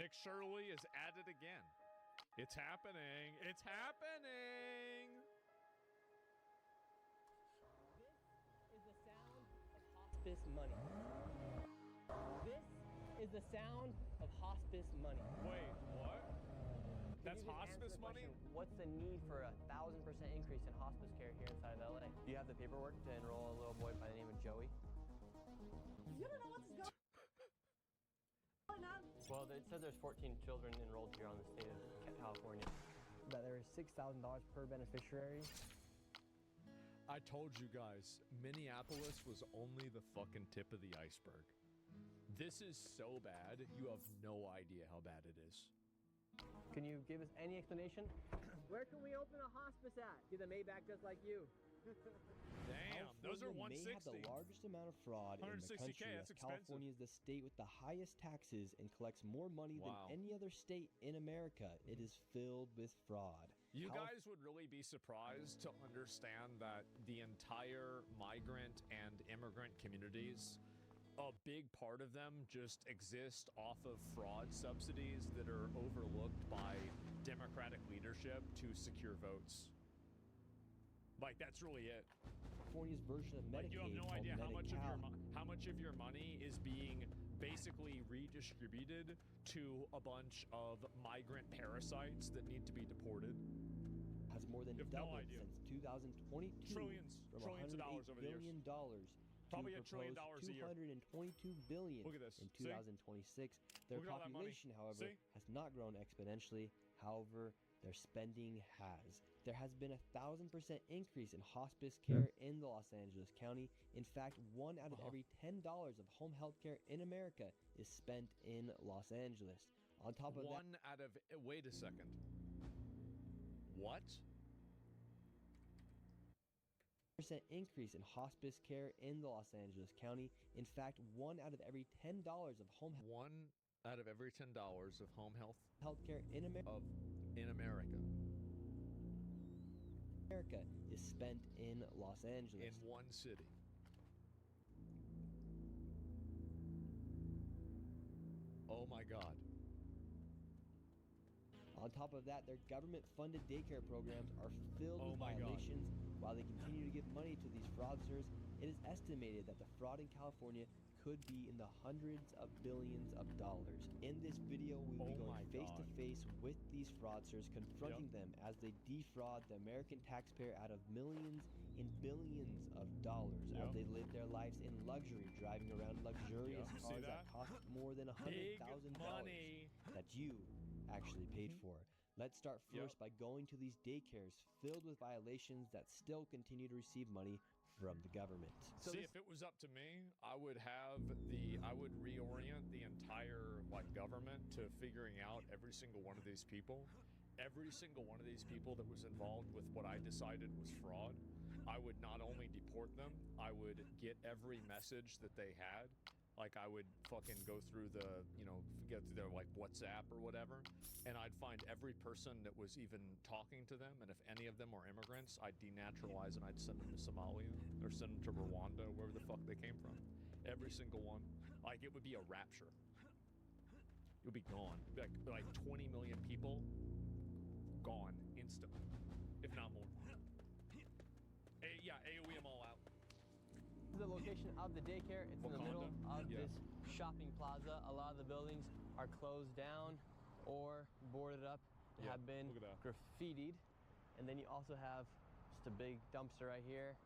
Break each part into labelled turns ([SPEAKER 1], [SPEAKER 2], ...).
[SPEAKER 1] Nick Shirley is at it again. It's happening. It's happening.
[SPEAKER 2] This is the sound of hospice money. This is the sound of hospice money.
[SPEAKER 1] Wait, what? That's
[SPEAKER 2] Can you just
[SPEAKER 1] hospice
[SPEAKER 2] answer the
[SPEAKER 1] money?
[SPEAKER 2] question, what's the need for a 1,000% increase in hospice care here inside of LA? Do you have the paperwork to enroll a little boy by the name of Joey?
[SPEAKER 3] You don't know what's going on.
[SPEAKER 2] Well, it says there's 14 children enrolled here on the state of California. That there is $6,000 per beneficiary.
[SPEAKER 1] I told you guys, Minneapolis was only the fucking tip of the iceberg. This is so bad, you have no idea how bad it is.
[SPEAKER 2] Can you give us any explanation? Where can we open a hospice at? Get them made back just like you.
[SPEAKER 1] Damn, those are
[SPEAKER 4] California
[SPEAKER 1] 160.
[SPEAKER 4] may have the largest amount of fraud in the
[SPEAKER 1] 160K,
[SPEAKER 4] country,
[SPEAKER 1] that's
[SPEAKER 4] as California is the state with the highest taxes and collects more money
[SPEAKER 1] Wow.
[SPEAKER 4] than any other state in America. It is filled with fraud.
[SPEAKER 1] You guys would really be surprised to understand that the entire migrant and immigrant communities, a big part of them just exist off of fraud subsidies that are overlooked by Democratic leadership to secure votes. Like, that's really it.
[SPEAKER 4] California's version of
[SPEAKER 1] Like,
[SPEAKER 4] Medicaid
[SPEAKER 1] you have no
[SPEAKER 4] called
[SPEAKER 1] idea how much
[SPEAKER 4] Medi-Cal.
[SPEAKER 1] of your money is being basically redistributed to a bunch of migrant parasites that need to be deported.
[SPEAKER 4] Has more than
[SPEAKER 1] You have no
[SPEAKER 4] doubled
[SPEAKER 1] idea.
[SPEAKER 4] since 2022
[SPEAKER 1] Trillions
[SPEAKER 4] from
[SPEAKER 1] of dollars over the years.
[SPEAKER 4] $108 billion
[SPEAKER 1] Probably
[SPEAKER 4] to
[SPEAKER 1] $1 trillion
[SPEAKER 4] a
[SPEAKER 1] a year.
[SPEAKER 4] $222 billion
[SPEAKER 1] Look at this.
[SPEAKER 4] in
[SPEAKER 1] See?
[SPEAKER 4] 2026. Their
[SPEAKER 1] Look at all that money.
[SPEAKER 4] population, however,
[SPEAKER 1] See?
[SPEAKER 4] has not grown exponentially. However, their spending has. There has been 1,000% increase in hospice care in the Los Angeles County. In fact, 1 out of every $10 of home health care in America is spent in Los Angeles. On top of that,
[SPEAKER 1] Wait a second. What?
[SPEAKER 4] percent increase in hospice care in the Los Angeles County. In fact, 1 out of every $10 of home
[SPEAKER 1] 1 out of every $10 of home health
[SPEAKER 4] care in America is spent in Los Angeles.
[SPEAKER 1] in one city. Oh my God.
[SPEAKER 4] On top of that, their government-funded daycare programs are filled
[SPEAKER 1] Oh
[SPEAKER 4] with
[SPEAKER 1] my God.
[SPEAKER 4] violations. While they continue to give money to these fraudsters, it is estimated that the fraud in California could be in the hundreds of billions of dollars. In this video, we will be
[SPEAKER 1] Oh
[SPEAKER 4] going
[SPEAKER 1] my
[SPEAKER 4] face-to-face with these fraudsters, confronting them as they defraud the American taxpayer out of millions and billions of dollars as they live their lives in luxury, driving around luxurious
[SPEAKER 1] See
[SPEAKER 4] cars that
[SPEAKER 1] that?
[SPEAKER 4] cost more than
[SPEAKER 1] Big
[SPEAKER 4] $100,000
[SPEAKER 1] money.
[SPEAKER 4] that you actually paid for. Let's start
[SPEAKER 1] Yep.
[SPEAKER 4] first by going to these daycares filled with violations that still continue to receive money from the government.
[SPEAKER 2] So
[SPEAKER 1] See,
[SPEAKER 2] this-
[SPEAKER 1] if it was up to me, I would reorient the entire government to figuring out every single one of these people. Every single one of these people that was involved with what I decided was fraud, I would not only deport them, I would get every message that they had. Like, I would fucking go through the, get through their WhatsApp or whatever, and I'd find every person that was even talking to them, and if any of them were immigrants, I'd denaturalize and I'd send them to Somalia or send them to Rwanda, wherever the fuck they came from. Every single one. Like, it would be a rapture. It would be gone. It'd be like 20 million people gone instantly, if not more. AOE them all out.
[SPEAKER 2] This is the location of the daycare. It's in the middle
[SPEAKER 1] Wakanda?
[SPEAKER 2] of
[SPEAKER 1] Yeah.
[SPEAKER 2] this shopping plaza. A lot of the buildings are closed down or boarded up. They
[SPEAKER 1] Yeah,
[SPEAKER 2] have been
[SPEAKER 1] look at that.
[SPEAKER 2] graffitied. And then you also have just a big dumpster right here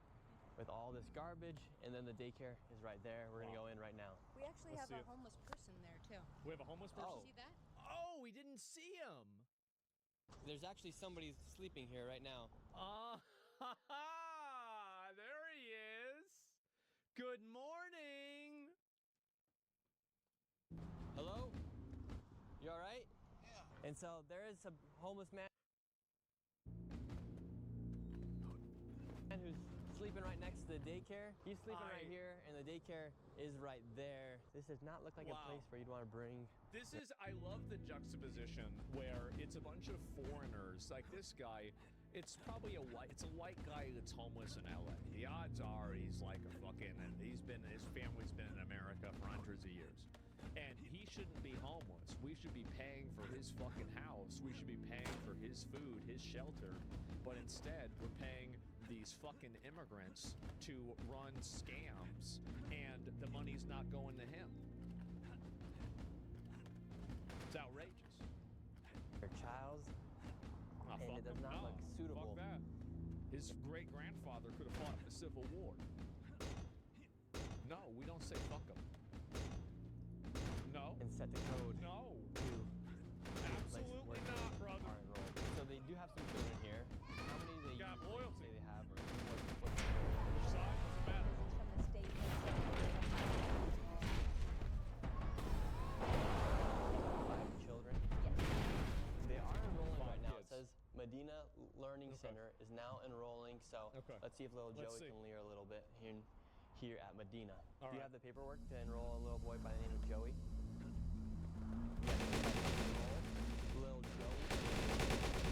[SPEAKER 2] with all this garbage. And then the daycare is right there. We're gonna
[SPEAKER 1] Wow.
[SPEAKER 2] go in right now.
[SPEAKER 3] We actually
[SPEAKER 1] Let's
[SPEAKER 3] have
[SPEAKER 1] see
[SPEAKER 3] a
[SPEAKER 1] it.
[SPEAKER 3] homeless person there too.
[SPEAKER 1] We have a homeless person?
[SPEAKER 2] Oh.
[SPEAKER 3] See that?
[SPEAKER 1] Oh, we didn't see him.
[SPEAKER 2] There's actually somebody sleeping here right now.
[SPEAKER 1] There he is. Good morning.
[SPEAKER 2] Hello? You all right? Yeah. And so there is a homeless man who's sleeping right next to the daycare. He's sleeping right here, and the daycare is right there. This does not look like a
[SPEAKER 1] Wow.
[SPEAKER 2] place where you'd want to bring.
[SPEAKER 1] I love the juxtaposition where it's a bunch of foreigners. Like this guy, it's probably it's a white guy that's homeless in LA. The odds are he's like a fucking, and his family's been in America for hundreds of years. And he shouldn't be homeless. we should be paying for his fucking house. We should be paying for his food, his shelter. But instead, we're paying these fucking immigrants to run scams, and the money's not going to him. It's outrageous.
[SPEAKER 4] Your child's,
[SPEAKER 1] Ah,
[SPEAKER 4] and
[SPEAKER 1] fuck
[SPEAKER 4] it does
[SPEAKER 1] him.
[SPEAKER 4] not
[SPEAKER 1] No,
[SPEAKER 4] look suitable.
[SPEAKER 1] Fuck that. His great-grandfather could have fought in the Civil War. No, we don't say fuck him. No.
[SPEAKER 4] And set the code
[SPEAKER 1] No.
[SPEAKER 4] to
[SPEAKER 1] Absolutely
[SPEAKER 4] places
[SPEAKER 1] not,
[SPEAKER 4] where
[SPEAKER 1] brother.
[SPEAKER 4] are enrolled. So they do have some children here. How many do they
[SPEAKER 1] Got
[SPEAKER 4] usually
[SPEAKER 1] loyalty.
[SPEAKER 4] say they have, or
[SPEAKER 1] Which side? Doesn't matter.
[SPEAKER 3] From the state that
[SPEAKER 4] 5 children?
[SPEAKER 3] yes.
[SPEAKER 4] They are enrolling
[SPEAKER 1] 5
[SPEAKER 4] right now. It
[SPEAKER 1] kids.
[SPEAKER 4] says Medina Learning
[SPEAKER 1] Okay.
[SPEAKER 4] Center is now enrolling. So
[SPEAKER 1] Okay.
[SPEAKER 4] let's see if little
[SPEAKER 1] Let's
[SPEAKER 4] Joey
[SPEAKER 1] see.
[SPEAKER 4] can leer a little bit here at Medina.
[SPEAKER 1] All
[SPEAKER 4] Do you
[SPEAKER 1] right.
[SPEAKER 4] have the paperwork to enroll a little boy by the name of Joey? Little Joey.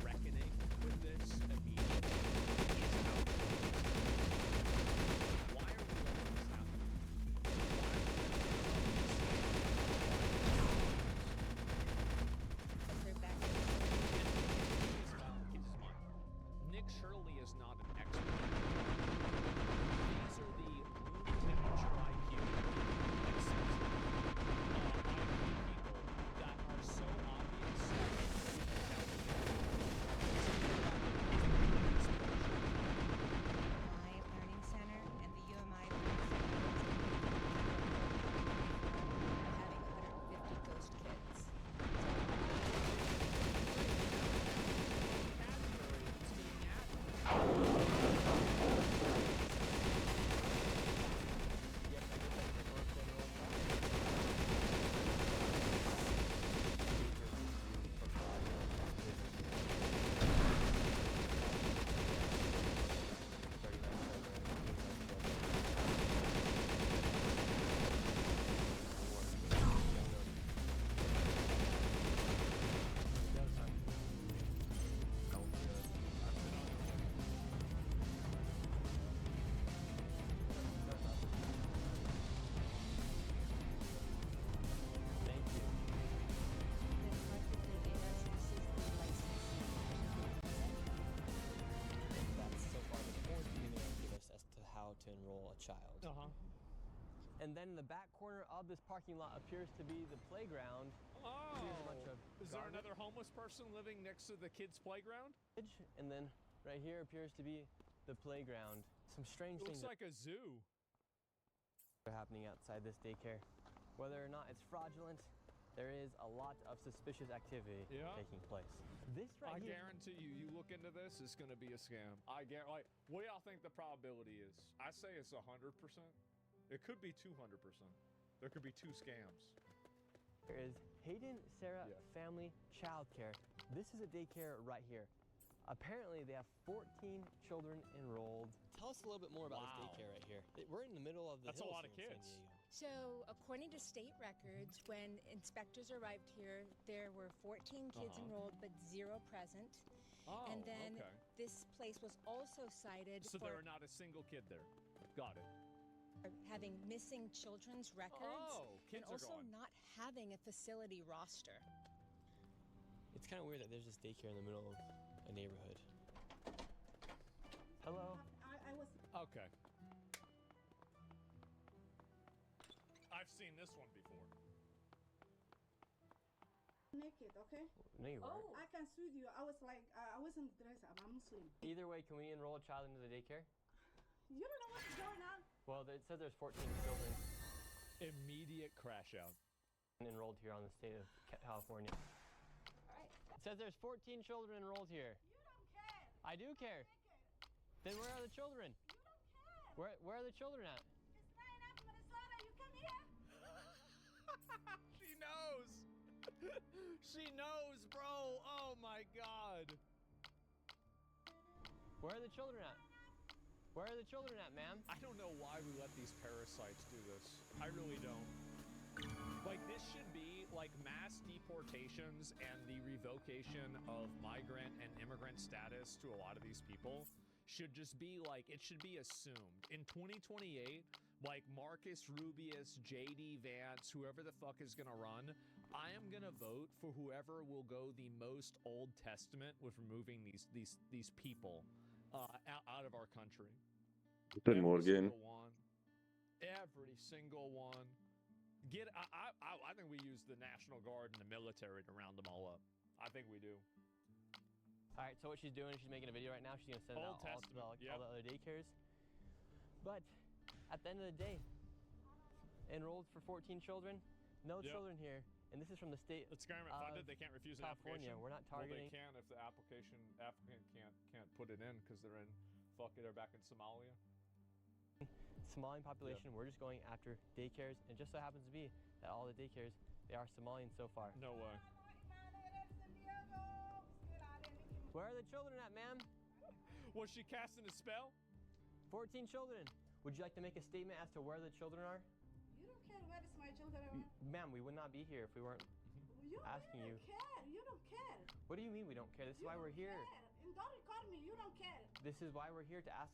[SPEAKER 1] Reckoning with this immediately is outrageous. Why are we letting this happen?
[SPEAKER 3] But they're back to
[SPEAKER 1] It's about the kid's mind. Nick Shirley is not an expert. These are the room temperature IQ, etc. people that are so obvious that
[SPEAKER 3] UMI Learning Center and the UMI Learning Center was having 150 ghost kids.
[SPEAKER 4] Yep, I just had the paperwork to enroll a child. Thank you.
[SPEAKER 3] The part that they gave us, this is the licensing.
[SPEAKER 4] That's so far the fourth email they give us as to how to enroll a child. And then in the back corner of this parking lot appears to be the playground.
[SPEAKER 1] Oh,
[SPEAKER 4] Here's a bunch of
[SPEAKER 1] is there
[SPEAKER 4] garbage.
[SPEAKER 1] another homeless person living next to the kids' playground?
[SPEAKER 4] And then right here appears to be the playground. Some strange
[SPEAKER 1] It
[SPEAKER 4] things
[SPEAKER 1] looks like a zoo.
[SPEAKER 4] are happening outside this daycare. Whether or not it's fraudulent, there is a lot of suspicious activity
[SPEAKER 1] Yeah.
[SPEAKER 4] taking place. This
[SPEAKER 1] I
[SPEAKER 4] right here.
[SPEAKER 1] guarantee you, you look into this, it's going to be a scam. Like, what do y'all think the probability is? I say it's 100%. It could be 200%. There could be 2 scams.
[SPEAKER 4] There is Hayden Sarah
[SPEAKER 1] Yeah.
[SPEAKER 4] Family Childcare. This is a daycare right here. Apparently, they have 14 children enrolled. Tell us a little bit more about
[SPEAKER 1] Wow.
[SPEAKER 4] this daycare right here. We're in the middle of the
[SPEAKER 1] That's a
[SPEAKER 4] hills
[SPEAKER 1] lot of
[SPEAKER 4] here in
[SPEAKER 1] kids.
[SPEAKER 4] San Diego.
[SPEAKER 3] So, according to state records, when inspectors arrived here, there were 14 kids enrolled, but 0 present.
[SPEAKER 1] Oh,
[SPEAKER 3] And then
[SPEAKER 1] okay.
[SPEAKER 3] this place was also cited
[SPEAKER 1] So
[SPEAKER 3] for
[SPEAKER 1] there are not a single kid there. Got it.
[SPEAKER 3] having missing children's records
[SPEAKER 1] Oh, kids
[SPEAKER 3] and
[SPEAKER 1] are
[SPEAKER 3] also
[SPEAKER 1] gone.
[SPEAKER 3] not having a facility roster.
[SPEAKER 4] It's kind of weird that there's this daycare in the middle of a neighborhood. Hello.
[SPEAKER 5] I was
[SPEAKER 1] Okay. I've seen this one before.
[SPEAKER 5] naked, okay?
[SPEAKER 4] No, you weren't.
[SPEAKER 5] I can sue you. I was like, I wasn't dressed up. I'm Muslim.
[SPEAKER 4] Either way, can we enroll a child into the daycare?
[SPEAKER 5] You don't know what's going on.
[SPEAKER 4] Well, it says there's 14 children
[SPEAKER 1] Immediate crash out.
[SPEAKER 4] enrolled here on the state of California.
[SPEAKER 3] All right.
[SPEAKER 4] It says there's 14 children enrolled here.
[SPEAKER 5] You don't care.
[SPEAKER 4] I do care. Then where are the children?
[SPEAKER 5] You don't care.
[SPEAKER 4] Where are the children at?
[SPEAKER 5] It's 9 up, Minnesota. You come here.
[SPEAKER 1] She knows. She knows, bro. Oh my god.
[SPEAKER 4] Where are the children at?
[SPEAKER 2] Where are the children at, ma'am?
[SPEAKER 1] I don't know why we let these parasites do this. I really don't. Like, this should be like mass deportations and the revocation of migrant and immigrant status to a lot of these people should just be like, it should be assumed. In 2028, like Marcus Rubius, JD Vance, whoever the fuck is gonna run, I am gonna vote for whoever will go the most Old Testament with removing these people out of our country.
[SPEAKER 6] Good Morgan.
[SPEAKER 1] Every single one. I think we use the National Guard and the military to round them all up. I think we do.
[SPEAKER 2] All right, so what she's doing, she's making a video right now. She's gonna send it out all the other daycares. But at the end of the day, enrolled for 14 children, no children here, and this is from the state.
[SPEAKER 1] It's government funded. They can't refuse an
[SPEAKER 2] California.
[SPEAKER 1] application.
[SPEAKER 2] We're not targeting.
[SPEAKER 1] Well, they can if the applicant can't put it in because they're back in Somalia.
[SPEAKER 2] Somalian population. We're just going after daycares, and just so happens to be that all the daycares, they are Somalian so far.
[SPEAKER 1] No way.
[SPEAKER 2] Where are the children at, ma'am?
[SPEAKER 1] Was she casting a spell?
[SPEAKER 2] 14 children. Would you like to make a statement as to where the children are?
[SPEAKER 5] You don't care where is my children are.
[SPEAKER 2] Ma'am, we would not be here if we weren't asking you.
[SPEAKER 5] You don't care. You don't care.
[SPEAKER 2] What do you mean we don't care? This is why we're here.
[SPEAKER 5] And don't record me. You don't care.
[SPEAKER 2] This is why we're here to ask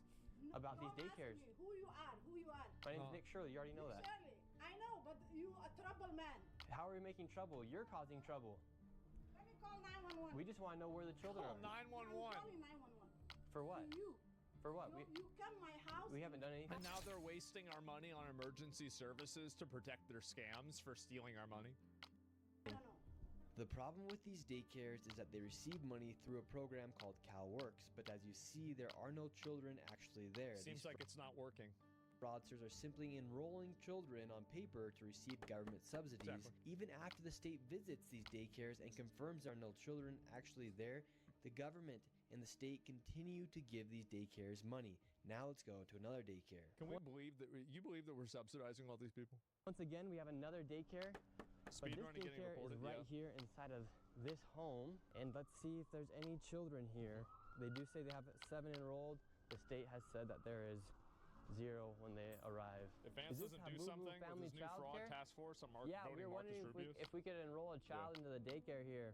[SPEAKER 2] about these daycares.
[SPEAKER 5] Ask me who you are.
[SPEAKER 2] My name's Nick Shirley. You already know that.
[SPEAKER 5] Shirley, I know, but you a trouble man.
[SPEAKER 2] How are we making trouble? You're causing trouble.
[SPEAKER 5] Let me call 911.
[SPEAKER 2] We just want to know where the children
[SPEAKER 1] Call
[SPEAKER 2] are.
[SPEAKER 1] 911.
[SPEAKER 5] I'm calling 911.
[SPEAKER 2] For what?
[SPEAKER 5] You.
[SPEAKER 2] For what?
[SPEAKER 5] You come my house.
[SPEAKER 2] We haven't done anything.
[SPEAKER 1] And now they're wasting our money on emergency services to protect their scams for stealing our money.
[SPEAKER 5] I don't know.
[SPEAKER 4] The problem with these daycares is that they receive money through a program called CalWorks, but as you see, there are no children actually there.
[SPEAKER 1] Seems like it's not working.
[SPEAKER 4] Fraudsters are simply enrolling children on paper to receive government subsidies.
[SPEAKER 1] Exactly.
[SPEAKER 4] Even after the state visits these daycares and confirms there are no children actually there, the government and the state continue to give these daycares money. Now let's go to another daycare.
[SPEAKER 1] Can we believe that we're subsidizing all these people?
[SPEAKER 2] Once again, we have another daycare. But this
[SPEAKER 1] Speedrunning getting
[SPEAKER 2] daycare is
[SPEAKER 1] reported.
[SPEAKER 2] right here inside of this home. And let's see if there's any children here. They do say they have 7 enrolled. The state has said that there is 0 when they arrive.
[SPEAKER 1] If Vance doesn't do something with his new fraud
[SPEAKER 2] childcare?
[SPEAKER 1] task force on
[SPEAKER 2] Yeah, we were wondering if we could enroll a child into the daycare here.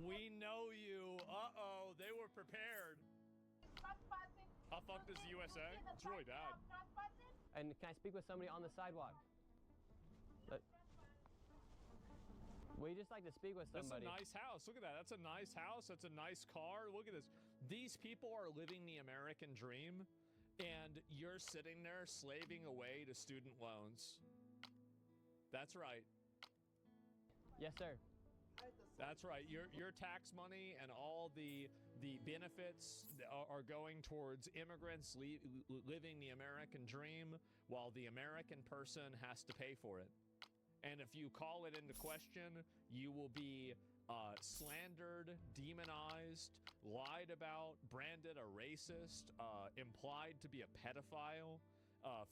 [SPEAKER 1] We know you. Uh-oh, they were prepared. How fucked is the USA? It's really bad.
[SPEAKER 2] And can I speak with somebody on the sidewalk? We just like to speak with somebody.
[SPEAKER 1] That's a nice house. Look at that. That's a nice house. That's a nice car. Look at this. These people are living the American dream, and you're sitting there slaving away to student loans. That's right.
[SPEAKER 2] Yes, sir.
[SPEAKER 1] That's right. Your tax money and all the benefits are going towards immigrants living the American dream, while the American person has to pay for it. And if you call it into question, you will be slandered, demonized, lied about, branded a racist, implied to be a pedophile,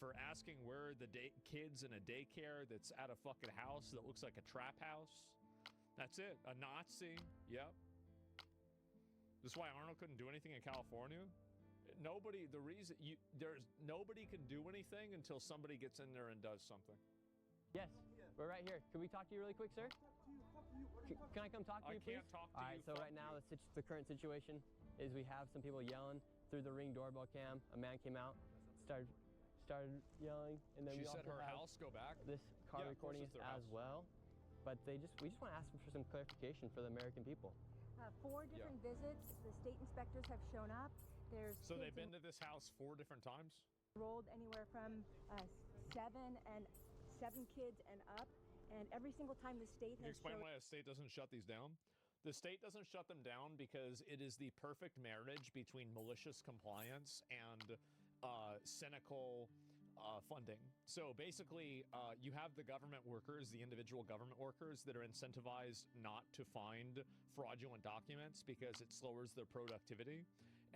[SPEAKER 1] for asking where the kids in a daycare that's at a fucking house that looks like a trap house. That's it. A Nazi. Yep. This is why Arnold couldn't do anything in California. Nobody can do anything until somebody gets in there and does something.
[SPEAKER 2] Yes, we're right here. Can we talk to you really quick, sir? Can I come talk to you, please?
[SPEAKER 1] I can't talk to
[SPEAKER 2] All
[SPEAKER 1] you.
[SPEAKER 2] right, so right now the current situation is we have some people yelling through the Ring doorbell cam. A man came out, started yelling, and then
[SPEAKER 1] She
[SPEAKER 2] we
[SPEAKER 1] said
[SPEAKER 2] also
[SPEAKER 1] her
[SPEAKER 2] have
[SPEAKER 1] house, go back.
[SPEAKER 2] this car
[SPEAKER 1] Yeah, of course
[SPEAKER 2] recording
[SPEAKER 1] it's their
[SPEAKER 2] as
[SPEAKER 1] house.
[SPEAKER 2] well. But we just want to ask them for some clarification for the American people.
[SPEAKER 3] 4 different visits. The state inspectors have shown up. There's
[SPEAKER 1] So they've
[SPEAKER 3] kids
[SPEAKER 1] been to this house 4 different times?
[SPEAKER 3] enrolled anywhere from 7 kids and up. And every single time the state
[SPEAKER 1] Can you
[SPEAKER 3] has
[SPEAKER 1] explain
[SPEAKER 3] showed
[SPEAKER 1] why the state doesn't shut these down? The state doesn't shut them down because it is the perfect marriage between malicious compliance and cynical funding. So basically, you have the government workers, the individual government workers that are incentivized not to find fraudulent documents because it lowers their productivity.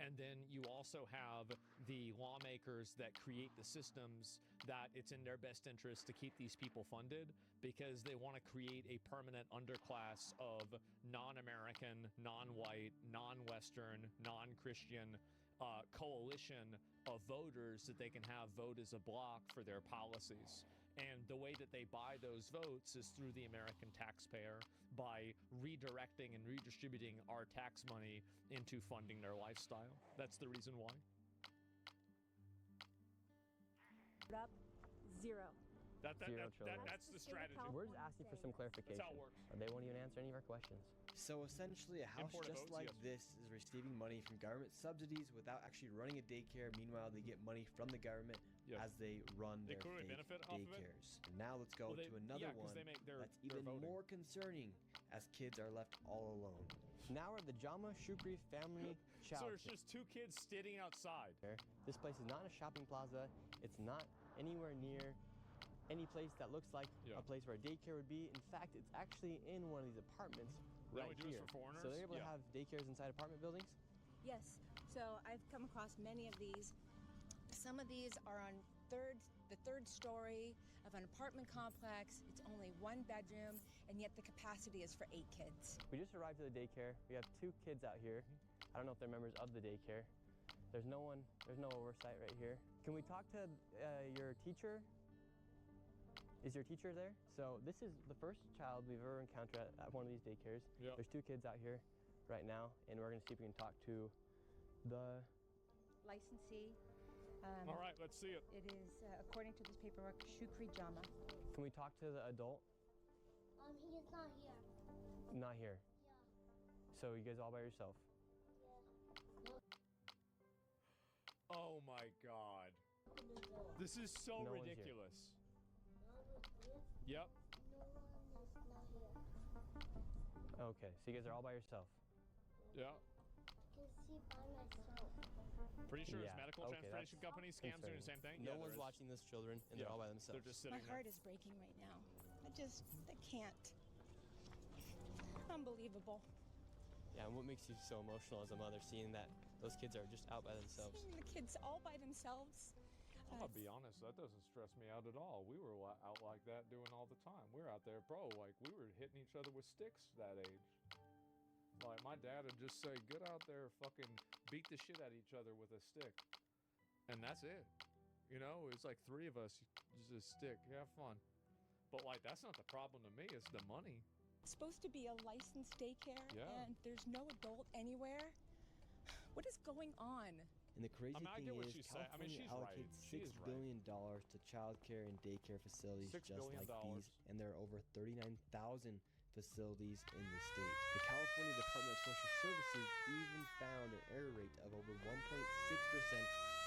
[SPEAKER 1] And then you also have the lawmakers that create the systems that it's in their best interest to keep these people funded because they want to create a permanent underclass of non-American, non-white, non-Western, non-Christian coalition of voters that they can have vote as a bloc for their policies. And the way that they buy those votes is through the American taxpayer by redirecting and redistributing our tax money into funding their lifestyle. That's the reason why.
[SPEAKER 7] Up, zero.
[SPEAKER 1] That's the strategy.
[SPEAKER 2] We're just asking for some clarification.
[SPEAKER 1] That's how it works.
[SPEAKER 2] They won't even answer any of our questions.
[SPEAKER 4] So essentially, a house
[SPEAKER 1] Imported
[SPEAKER 4] just
[SPEAKER 1] votes,
[SPEAKER 4] like
[SPEAKER 1] yes.
[SPEAKER 4] this is receiving money from government subsidies without actually running a daycare. Meanwhile, they get money from the government
[SPEAKER 1] Yes.
[SPEAKER 4] as they run
[SPEAKER 1] They
[SPEAKER 4] their
[SPEAKER 1] clearly
[SPEAKER 4] fake
[SPEAKER 1] benefit off of it.
[SPEAKER 4] daycares. And now let's go
[SPEAKER 1] Well,
[SPEAKER 4] to another
[SPEAKER 1] yeah, 'cause
[SPEAKER 4] one
[SPEAKER 1] they make their
[SPEAKER 4] even
[SPEAKER 1] voting.
[SPEAKER 4] more concerning as kids are left all alone.
[SPEAKER 2] Now we're at the Jama Shukri Family
[SPEAKER 1] So
[SPEAKER 2] Child
[SPEAKER 1] there's just two kids sitting outside.
[SPEAKER 2] Care. This place is not a shopping plaza. It's not anywhere near any place that looks like
[SPEAKER 1] Yeah.
[SPEAKER 2] a place where a daycare would be. In fact, it's actually in one of these apartments
[SPEAKER 1] They
[SPEAKER 2] right
[SPEAKER 1] only do this
[SPEAKER 2] here.
[SPEAKER 1] for foreigners?
[SPEAKER 2] So they're able to
[SPEAKER 1] Yeah.
[SPEAKER 2] have daycares inside apartment buildings.
[SPEAKER 3] Yes, so I've come across many of these. Some of these are on the third story of an apartment complex. It's only one bedroom, and yet the capacity is for 8 kids.
[SPEAKER 2] We just arrived at the daycare. We have 2 kids out here. I don't know if they're members of the daycare. There's no oversight right here. Can we talk to your teacher? Is your teacher there? So this is the first child we've ever encountered at one of these daycares.
[SPEAKER 1] Yep.
[SPEAKER 2] There's 2 kids out here right now, and we're gonna see if we can talk to the
[SPEAKER 3] Licensee.
[SPEAKER 1] All right, let's see it.
[SPEAKER 3] It is, according to this paperwork, Shukri Jama.
[SPEAKER 2] Can we talk to the adult?
[SPEAKER 8] He's not here.
[SPEAKER 2] Not here.
[SPEAKER 8] Yeah.
[SPEAKER 2] So you guys all by yourself?
[SPEAKER 1] Oh my God. This is so
[SPEAKER 2] No one's here.
[SPEAKER 1] ridiculous. Yep.
[SPEAKER 8] No one is not here.
[SPEAKER 2] Okay, so you guys are all by yourself.
[SPEAKER 1] Yeah.
[SPEAKER 8] I can see by myself.
[SPEAKER 1] Pretty sure
[SPEAKER 2] Yeah,
[SPEAKER 1] his medical
[SPEAKER 2] okay,
[SPEAKER 1] transportation
[SPEAKER 2] that's
[SPEAKER 1] company scams doing the same thing.
[SPEAKER 2] No
[SPEAKER 1] Yeah, there
[SPEAKER 2] one's
[SPEAKER 1] is.
[SPEAKER 2] watching those children, and
[SPEAKER 1] Yeah.
[SPEAKER 2] they're all by themselves.
[SPEAKER 1] They're just
[SPEAKER 3] My
[SPEAKER 1] sitting there.
[SPEAKER 3] heart is breaking right now. I can't. Unbelievable.
[SPEAKER 2] Yeah, and what makes you so emotional as a mother, seeing that those kids are just out by themselves?
[SPEAKER 3] Seeing the kids all by themselves.
[SPEAKER 1] I'm gonna be honest, that doesn't stress me out at all. We were out like that doing all the time. We were out there, bro, like we were hitting each other with sticks that age. Like my dad would just say, get out there, fucking beat the shit at each other with a stick. And that's it. You know, it's like 3 of us, just a stick, have fun. But like, that's not the problem to me, it's the money.
[SPEAKER 3] It's supposed to be a licensed daycare,
[SPEAKER 1] Yeah.
[SPEAKER 3] and there's no adult anywhere. What is going on?
[SPEAKER 4] And the crazy
[SPEAKER 1] I mean, I
[SPEAKER 4] thing
[SPEAKER 1] get what
[SPEAKER 4] is,
[SPEAKER 1] she's saying. I mean,
[SPEAKER 4] California
[SPEAKER 1] she's right.
[SPEAKER 4] allocates
[SPEAKER 1] She
[SPEAKER 4] $6
[SPEAKER 1] is right.
[SPEAKER 4] billion to childcare and daycare facilities
[SPEAKER 1] $6
[SPEAKER 4] just
[SPEAKER 1] billion.
[SPEAKER 4] like these, and there are over 39,000 facilities in the state. The California Department of Social Services even found an error rate of over 1.6%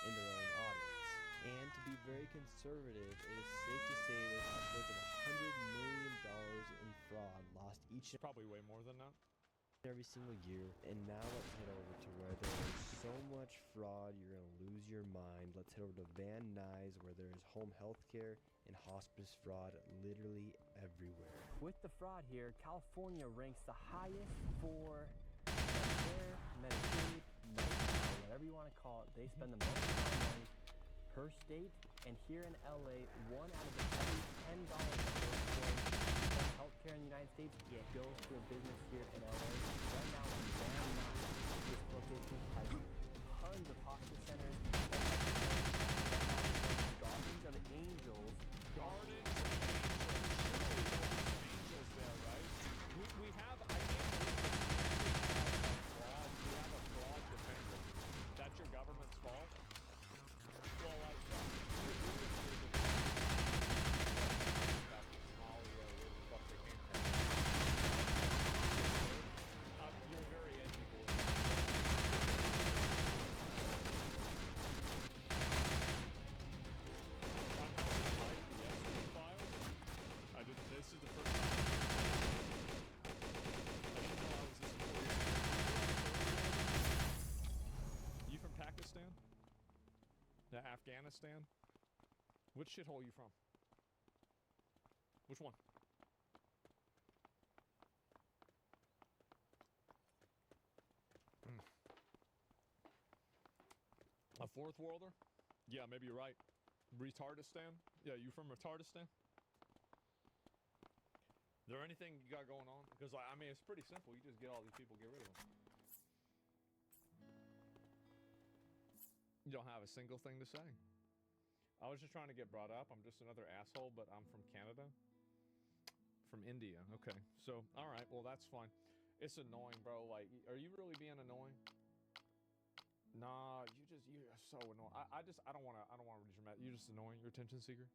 [SPEAKER 4] in their own audits. And to be very conservative, it is safe to say there's upwards of $100 million in fraud lost each and
[SPEAKER 1] Probably way more than that.
[SPEAKER 4] every single year. And now let's head over to where there is so much fraud you're gonna lose your mind. Let's head over to Van Nuys, where there is home health care and hospice fraud literally everywhere.
[SPEAKER 2] With the fraud here, California ranks the highest for Medicare, Medicaid, Medicare, whatever you want to call it. They spend the most amount of money per state, and here in LA, 1 out of every $10 that goes towards healthcare in the United States goes to a business here in LA. Right now, in Van Nuys, this location has tons of hospice centers, Gardens of Angels.
[SPEAKER 1] Gardens of Angels. Surely there's some angels there, right? We have, I can't believe fraud. We have a fraud defender. That's your government's fault? Well, like, you agree with me that back to Somalia or where the fuck they came from. You're very edgy, boy. This is the first time. I didn't know I was this important. You from Pakistan? Afghanistan? Which shithole you from? Which one? A fourth worlder? Yeah, maybe you're right. Retardistan? Yeah, you from Retardistan? Is there anything you got going on? Because, like, I mean, it's pretty simple. You just get all these people, get rid of them. You don't have a single thing to say. I was just trying to get brought up. I'm just another asshole, but I'm from Canada. From India. Okay. So, all right. Well, that's fine. It's annoying, bro. Like, are you really being annoying? Nah, you're so annoying. I don't want to be dramatic. You're just annoying. You're attention seeker.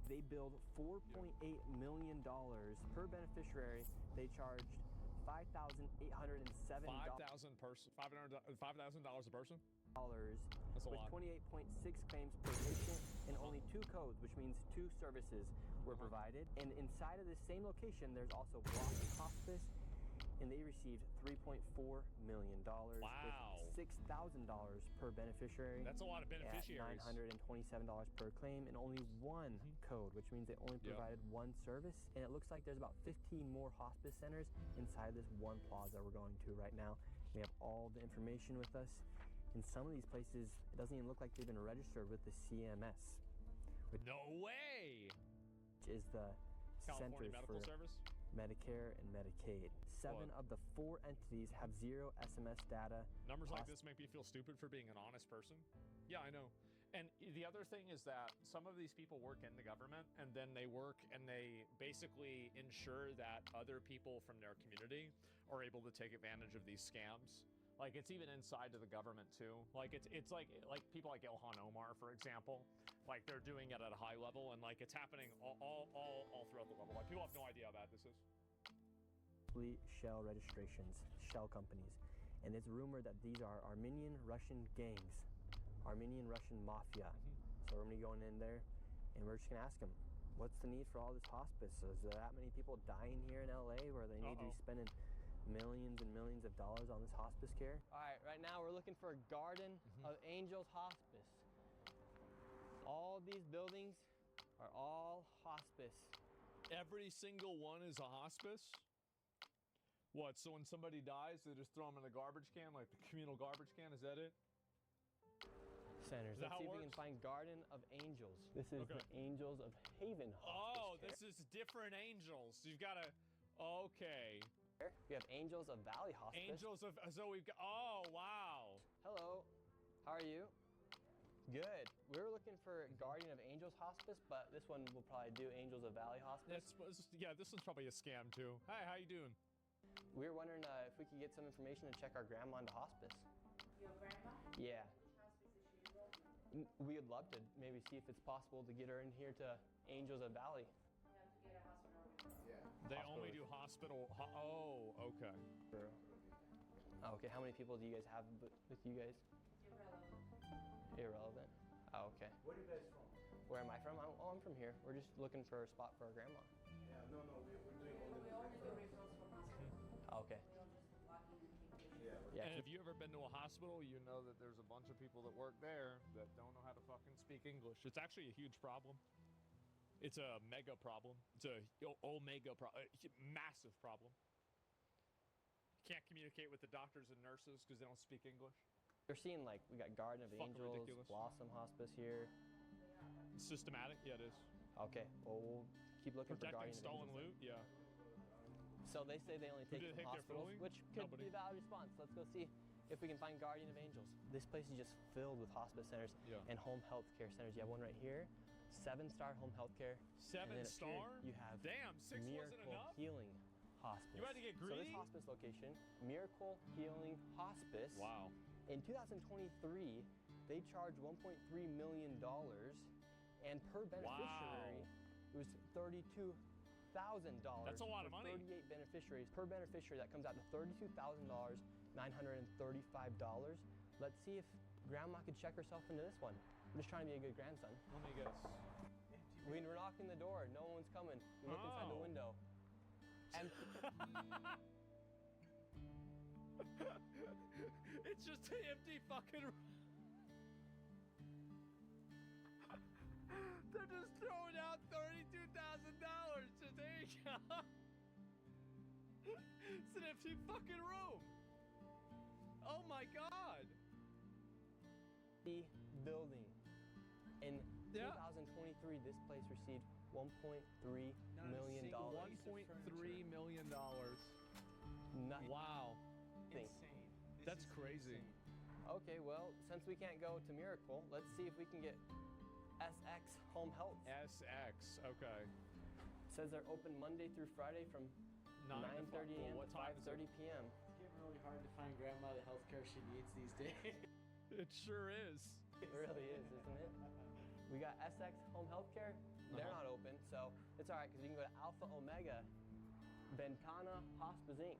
[SPEAKER 2] They billed $4.8 million per beneficiary. They charged $5,807.
[SPEAKER 1] $5,000 a person? That's a lot.
[SPEAKER 2] With 28.6 claims per patient and only 2 codes, which means 2 services were provided. And inside of this same location, there's also Block Hospice, and they received $3.4 million.
[SPEAKER 1] Wow.
[SPEAKER 2] With $6,000 per beneficiary.
[SPEAKER 1] That's a lot of beneficiaries.
[SPEAKER 2] $927 per claim, and only 1 code, which means they only provided 1 service. And it looks like there's about 15 more hospice centers inside this one plaza we're going to right now. We have all the information with us. In some of these places, it doesn't even look like they've been registered with the CMS.
[SPEAKER 1] No way!
[SPEAKER 2] Which is the
[SPEAKER 1] California
[SPEAKER 2] Centers
[SPEAKER 1] Medical
[SPEAKER 2] for
[SPEAKER 1] Service?
[SPEAKER 2] Medicare and Medicaid. 7 of the 4 entities have 0 SMS data.
[SPEAKER 1] Numbers like this make me feel stupid for being an honest person. Yeah, I know. And the other thing is that some of these people work in the government, and then they work and they basically ensure that other people from their community are able to take advantage of these scams. Like, it's even inside of the government too. Like, it's like people like Ilhan Omar, for example. Like, they're doing it at a high level, and like it's happening all throughout the level. Like, people have no idea how bad this is.
[SPEAKER 2] Shell registrations, shell companies, and it's rumored that these are Armenian Russian gangs, Armenian Russian mafia. So we're gonna be going in there, and we're just gonna ask them, what's the need for all this hospice? Is there that many people dying here in LA where they need to be spending millions and millions of dollars on this hospice care? All right, right now we're looking for a Garden of Angels Hospice. All these buildings are all hospice.
[SPEAKER 1] Every single one is a hospice? What, so when somebody dies, they just throw them in a garbage can, like the communal garbage can? Is that it?
[SPEAKER 2] Centers. Let's see if we can find Garden of Angels. This is the Angels of Haven Hospice.
[SPEAKER 1] Oh, this is different angels. You've got to... Okay.
[SPEAKER 2] We have Angels of Valley Hospice.
[SPEAKER 1] Angels of... So we've got... Oh, wow.
[SPEAKER 2] Hello. How are you? Good. We were looking for Guardian of Angels Hospice, but this one will probably do Angels of Valley Hospice.
[SPEAKER 1] Yeah, this one's probably a scam, too. Hi, how you doing?
[SPEAKER 2] We were wondering if we could get some information to check our grandma into hospice.
[SPEAKER 5] Your grandma?
[SPEAKER 2] Yeah.
[SPEAKER 5] Which hospice is she enrolled in?
[SPEAKER 2] We would love to maybe see if it's possible to get her in here to Angels of Valley.
[SPEAKER 5] You have to get a hospital referral.
[SPEAKER 1] Yeah. They only do hospital... Oh, okay.
[SPEAKER 2] Okay, how many people do you guys have with you guys? Irrelevant. Oh, okay.
[SPEAKER 9] Where are you guys from?
[SPEAKER 2] Where am I from? I'm from here. We're just looking for a spot for our grandma.
[SPEAKER 9] Yeah, no, we're doing all the
[SPEAKER 5] We only do referrals for hospitals.
[SPEAKER 2] Oh, okay.
[SPEAKER 5] We don't just walk in and take patients.
[SPEAKER 2] Yeah.
[SPEAKER 1] And if you ever been to a hospital, you know that there's a bunch of people that work there that don't know how to fucking speak English. It's actually a huge problem. It's a mega problem. It's a omega problem. Massive problem. Can't communicate with the doctors and nurses because they don't speak English.
[SPEAKER 2] You're seeing, like, we got Garden of Angels,
[SPEAKER 1] ridiculous.
[SPEAKER 2] Blossom Hospice here.
[SPEAKER 1] Systematic? Yeah, it is.
[SPEAKER 2] Okay, well, we'll keep looking for
[SPEAKER 1] Protecting
[SPEAKER 2] Guardian of
[SPEAKER 1] stolen
[SPEAKER 2] Angels.
[SPEAKER 1] loot? Yeah.
[SPEAKER 2] So they say they only take
[SPEAKER 1] did
[SPEAKER 2] from
[SPEAKER 1] it hit their
[SPEAKER 2] hospitals,
[SPEAKER 1] filling?
[SPEAKER 2] which could
[SPEAKER 1] Nobody.
[SPEAKER 2] be a valid response. Let's go see if we can find Guardian of Angels. This place is just filled with hospice centers and home health care centers. You have one right here, 7-star home health care.
[SPEAKER 1] 7-star?
[SPEAKER 2] You have
[SPEAKER 1] Damn, 6 wasn't
[SPEAKER 2] Miracle
[SPEAKER 1] enough?
[SPEAKER 2] Healing Hospice.
[SPEAKER 1] You had to get
[SPEAKER 2] So
[SPEAKER 1] greedy?
[SPEAKER 2] this hospice location, Miracle Healing Hospice.
[SPEAKER 1] Wow.
[SPEAKER 2] In 2023, they charged $1.3 million, and per beneficiary, it was $32,000.
[SPEAKER 1] That's a lot of money.
[SPEAKER 2] 38 beneficiaries. Per beneficiary, that comes out to $32,935. Let's see if Grandma could check herself into this one. I'm just trying to be a good grandson.
[SPEAKER 1] Let me guess.
[SPEAKER 2] We're knocking the door. No one's coming. We look inside the window. And
[SPEAKER 1] it's just an empty fucking room. They're just throwing out $32,000. So there you go. It's an empty fucking room. Oh my god.
[SPEAKER 2] The building. In 2023, this place received $1.3 million.
[SPEAKER 1] $1.3 million.
[SPEAKER 2] Nothing.
[SPEAKER 1] Wow.
[SPEAKER 10] Insane.
[SPEAKER 1] That's crazy.
[SPEAKER 2] Okay, well, since we can't go to Miracle, let's see if we can get SX Home Health.
[SPEAKER 1] SX, okay.
[SPEAKER 2] It says they're open Monday through Friday from 9:30 a.m. to 5:30 p.m.
[SPEAKER 10] It's getting really hard to find grandma the healthcare she needs these days.
[SPEAKER 1] It sure is.
[SPEAKER 2] It really is, isn't it? We got SX Home Healthcare. They're not open, so it's all right because you can go to Alpha Omega Ventana Hospice Inc.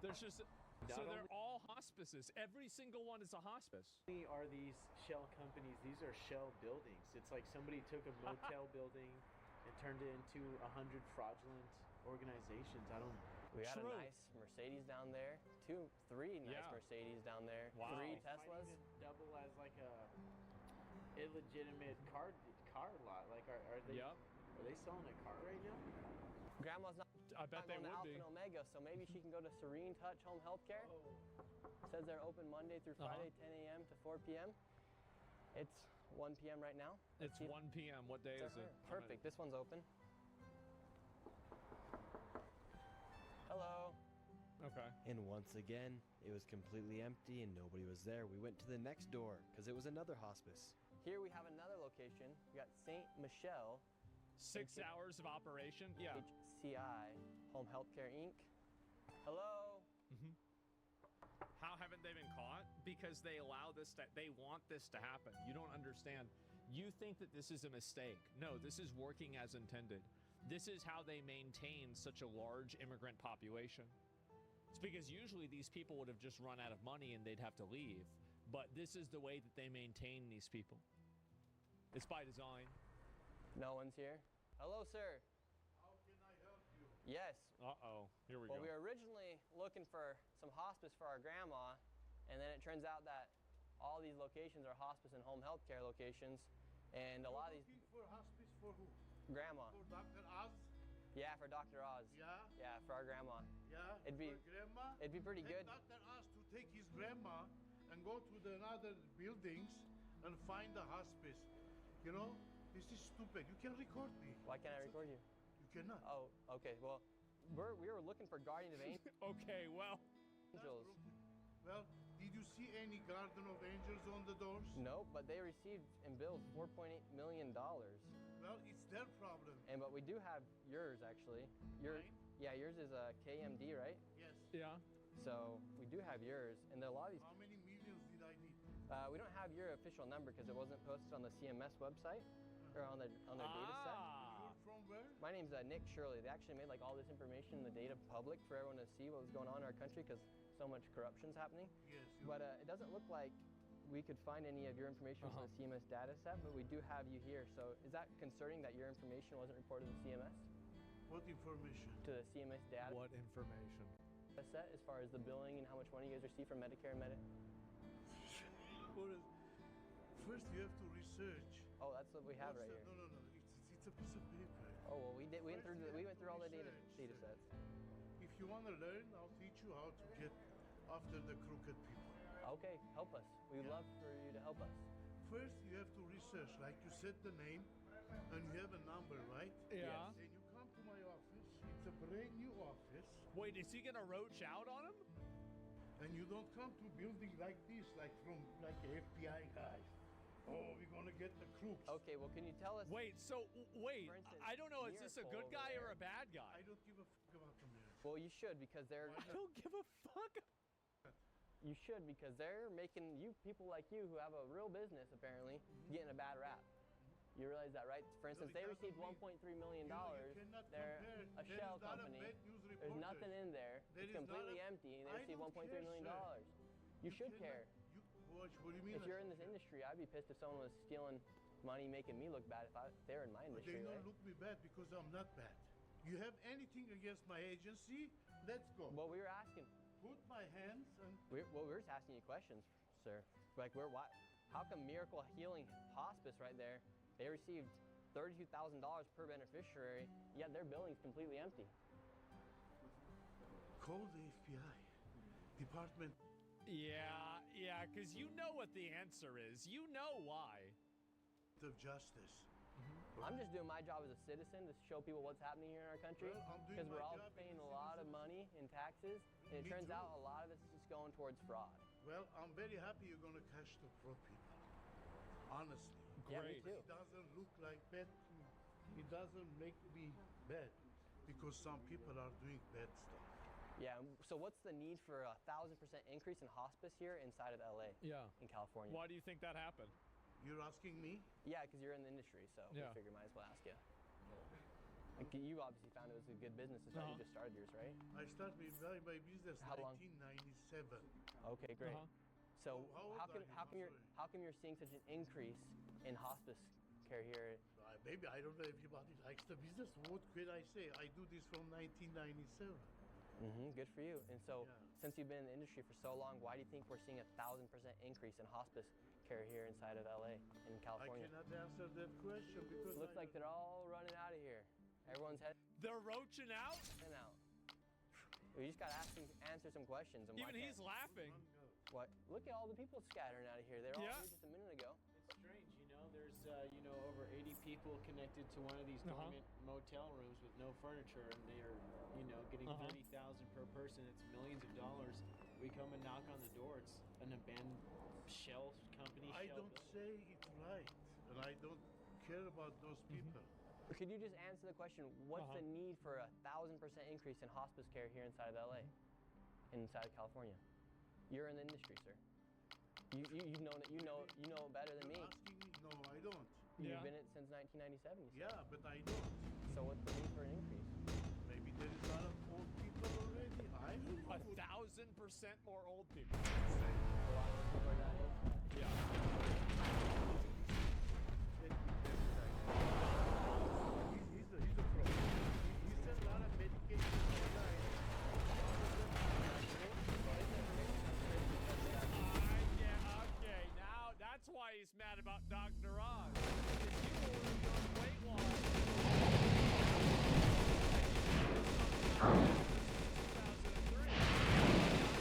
[SPEAKER 1] There's just so they're all hospices. Every single one is a hospice.
[SPEAKER 10] Are these shell companies? These are shell buildings. It's like somebody took a motel building and turned it into 100 fraudulent organizations. I don't.
[SPEAKER 2] We got a nice Mercedes down there. Three nice Mercedes down there.
[SPEAKER 1] Wow.
[SPEAKER 2] 3
[SPEAKER 10] Might
[SPEAKER 2] Teslas.
[SPEAKER 10] even double as like a illegitimate car lot. Like are they?
[SPEAKER 1] Yep.
[SPEAKER 10] Are they selling a car right now?
[SPEAKER 2] Grandma's not.
[SPEAKER 1] I bet they
[SPEAKER 2] going to
[SPEAKER 1] would
[SPEAKER 2] Alpha
[SPEAKER 1] be.
[SPEAKER 2] and Omega, so maybe she can go to Serene Touch Home Healthcare. Says they're open Monday through Friday, 10 a.m. to 4 p.m. It's 1 p.m. right now.
[SPEAKER 1] It's 1 p.m. What day is it?
[SPEAKER 2] Perfect. This one's open. Hello.
[SPEAKER 1] Okay.
[SPEAKER 4] And once again, it was completely empty and nobody was there. We went to the next door because it was another hospice.
[SPEAKER 2] Here we have another location. We got St. Michelle.
[SPEAKER 1] 6 hours of operation? Yeah.
[SPEAKER 2] HCI Home Healthcare Inc. Hello.
[SPEAKER 1] How haven't they been caught? Because they allow this to, they want this to happen. You don't understand. You think that this is a mistake. No, this is working as intended. This is how they maintain such a large immigrant population. It's because usually these people would have just run out of money and they'd have to leave. But this is the way that they maintain these people. It's by design.
[SPEAKER 2] No one's here. Hello, sir.
[SPEAKER 9] How can I help you?
[SPEAKER 2] Yes.
[SPEAKER 1] Uh-oh. Here we
[SPEAKER 2] Well,
[SPEAKER 1] go.
[SPEAKER 2] we were originally looking for some hospice for our grandma, and then it turns out that all these locations are hospice and home health care locations, and a lot of these...
[SPEAKER 9] Looking for hospice for who?
[SPEAKER 2] Grandma.
[SPEAKER 9] For Dr. Oz?
[SPEAKER 2] Yeah, for Dr. Oz.
[SPEAKER 9] Yeah?
[SPEAKER 2] Yeah, for our grandma.
[SPEAKER 9] Yeah?
[SPEAKER 2] It'd be-
[SPEAKER 9] for grandma?
[SPEAKER 2] It'd be pretty good.
[SPEAKER 9] Dr. Oz to take his grandma and go to the other buildings and find the hospice. You know? This is stupid. You can record me.
[SPEAKER 2] Why can't I record you?
[SPEAKER 9] You cannot.
[SPEAKER 2] Oh, okay. Well, we were looking for Guardian of
[SPEAKER 1] Okay, well.
[SPEAKER 2] Angels.
[SPEAKER 9] Well, did you see any Garden of Angels on the doors?
[SPEAKER 2] Nope, but they received and billed $4.8 million.
[SPEAKER 9] Well, it's their problem.
[SPEAKER 2] But we do have yours, actually.
[SPEAKER 9] Mine?
[SPEAKER 2] Yeah, yours is a KMD, right?
[SPEAKER 9] Yes.
[SPEAKER 1] Yeah.
[SPEAKER 2] So we do have yours, and a lot of these.
[SPEAKER 9] How many millions did I need?
[SPEAKER 2] We don't have your official number because it wasn't posted on the CMS website or on their data set.
[SPEAKER 9] You're from where?
[SPEAKER 2] My name's Nick Shirley. They actually made like all this information, the data public for everyone to see what was going on in our country because so much corruption's happening.
[SPEAKER 9] Yes.
[SPEAKER 2] But it doesn't look like we could find any of your information from the CMS data set, but we do have you here. So is that concerning that your information wasn't reported to CMS?
[SPEAKER 9] What information?
[SPEAKER 2] To the CMS data
[SPEAKER 1] What information?
[SPEAKER 2] set as far as the billing and how much money you guys receive from Medicare and Medicaid?
[SPEAKER 9] First, you have to research.
[SPEAKER 2] Oh, that's what we have right here.
[SPEAKER 9] No. It's a piece of paper.
[SPEAKER 2] Oh well, we went through all the data sets.
[SPEAKER 9] If you want to learn, I'll teach you how to get after the crooked people.
[SPEAKER 2] Okay, help us. We'd love for you to help us.
[SPEAKER 9] First, you have to research. Like you said the name, and you have a number, right?
[SPEAKER 1] Yeah.
[SPEAKER 9] Then you come to my office. It's a brand new office.
[SPEAKER 1] Wait, is he gonna roach out on him?
[SPEAKER 9] And you don't come to building like this, like from like FBI guys. Oh, we're gonna get the crooks.
[SPEAKER 2] Okay, well, can you tell us?
[SPEAKER 1] Wait,
[SPEAKER 2] For instance,
[SPEAKER 1] I don't know, is this a good
[SPEAKER 2] Miracle
[SPEAKER 1] guy
[SPEAKER 2] over
[SPEAKER 1] or a
[SPEAKER 2] there.
[SPEAKER 1] bad guy?
[SPEAKER 9] I don't give a fuck about the Miracle.
[SPEAKER 2] Well, you should because they're.
[SPEAKER 1] I don't give a fuck.
[SPEAKER 2] You should because they're making you people like you who have a real business apparently getting a bad rap. You realize that, right? For instance, they received $1.3 million. They're a shell company. There's nothing in there. It's completely empty, and they received $1.3 million. You should care.
[SPEAKER 9] What do you mean?
[SPEAKER 2] If you're in this industry, I'd be pissed if someone was stealing money, making me look bad if they were in my industry.
[SPEAKER 9] They don't
[SPEAKER 2] Right?
[SPEAKER 9] look me bad because I'm not bad. You have anything against my agency? Let's go.
[SPEAKER 2] Well, we were asking.
[SPEAKER 9] Put my hands and.
[SPEAKER 2] We're just asking you questions, sir. Like, how come Miracle Healing Hospice right there? They received $32,000 per beneficiary, yet their building's completely empty.
[SPEAKER 9] Call the FBI department.
[SPEAKER 1] Yeah, because you know what the answer is. You know why.
[SPEAKER 9] Of justice.
[SPEAKER 2] I'm just doing my job as a citizen to show people what's happening here in our country,
[SPEAKER 9] Well, I'm doing
[SPEAKER 2] because we're
[SPEAKER 9] my
[SPEAKER 2] all
[SPEAKER 9] job as
[SPEAKER 2] paying
[SPEAKER 9] a
[SPEAKER 2] a lot of
[SPEAKER 9] citizen.
[SPEAKER 2] money in taxes, and it
[SPEAKER 9] Me
[SPEAKER 2] turns
[SPEAKER 9] too.
[SPEAKER 2] out a lot of it's just going towards fraud.
[SPEAKER 9] Well, I'm very happy you're gonna catch the fraud people. Honestly.
[SPEAKER 2] Yeah, me
[SPEAKER 1] Great.
[SPEAKER 2] too.
[SPEAKER 9] It doesn't look like bad to me. It doesn't make me bad because some people are doing bad stuff.
[SPEAKER 2] Yeah, so what's the need for a 1,000% increase in hospice here inside of LA?
[SPEAKER 1] Yeah.
[SPEAKER 2] In California?
[SPEAKER 1] Why do you think that happened?
[SPEAKER 9] You're asking me?
[SPEAKER 2] Yeah, because you're in the industry, so
[SPEAKER 1] Yeah.
[SPEAKER 2] I figure might as well ask you. Like, you obviously found it was a good business to start. You just started yours, right?
[SPEAKER 9] I started my business
[SPEAKER 2] How long?
[SPEAKER 9] 1997.
[SPEAKER 2] Okay, great. So
[SPEAKER 9] How old
[SPEAKER 2] how
[SPEAKER 9] are
[SPEAKER 2] come
[SPEAKER 9] you?
[SPEAKER 2] how come
[SPEAKER 9] I'm
[SPEAKER 2] you're
[SPEAKER 9] sorry.
[SPEAKER 2] how come you're seeing such an increase in hospice care here?
[SPEAKER 9] Maybe I don't know if everybody likes the business. What could I say? I do this from 1997.
[SPEAKER 2] Good for you. And so,
[SPEAKER 9] Yeah.
[SPEAKER 2] since you've been in the industry for so long, why do you think we're seeing 1,000% increase in hospice care here inside of LA in
[SPEAKER 9] I
[SPEAKER 2] California?
[SPEAKER 9] cannot answer that question because
[SPEAKER 2] Looks
[SPEAKER 9] I
[SPEAKER 2] like they're all running out of here. Everyone's heading
[SPEAKER 1] They're roaching out?
[SPEAKER 2] out. We just got to answer some questions. And why
[SPEAKER 1] Even he's
[SPEAKER 2] can't-
[SPEAKER 1] laughing.
[SPEAKER 2] What? Look at all the people scattering out of here. They're all
[SPEAKER 1] Yeah.
[SPEAKER 2] here just a minute ago.
[SPEAKER 10] It's strange, you know. There's over 80 people connected to one of these dormant motel rooms with no furniture, and they are, getting 30,000 per person. It's millions of dollars. We come and knock on the door. It's an abandoned shell company.
[SPEAKER 9] I
[SPEAKER 10] shell
[SPEAKER 9] don't
[SPEAKER 10] building.
[SPEAKER 9] say it's right, and I don't care about those people.
[SPEAKER 2] Could you just answer the question? What's the need for 1,000% increase in hospice care here inside of LA, inside of California? You're in the industry, sir. You've known it. You know it better than me.
[SPEAKER 9] You're asking me? No, I don't.
[SPEAKER 2] You've been in it since 1997. You said.
[SPEAKER 9] Yeah, but I don't.
[SPEAKER 2] So what's the need for an increase?
[SPEAKER 9] Maybe there is a lot of old people already. I don't know.
[SPEAKER 1] 1,000% more old people.
[SPEAKER 2] A lot of people are dying.
[SPEAKER 1] Yeah.
[SPEAKER 9] He's a pro. He said a lot of medication online.
[SPEAKER 1] Yeah, okay. Now that's why he's mad about Dr. Oz. Because you ordered your weight loss. 2003.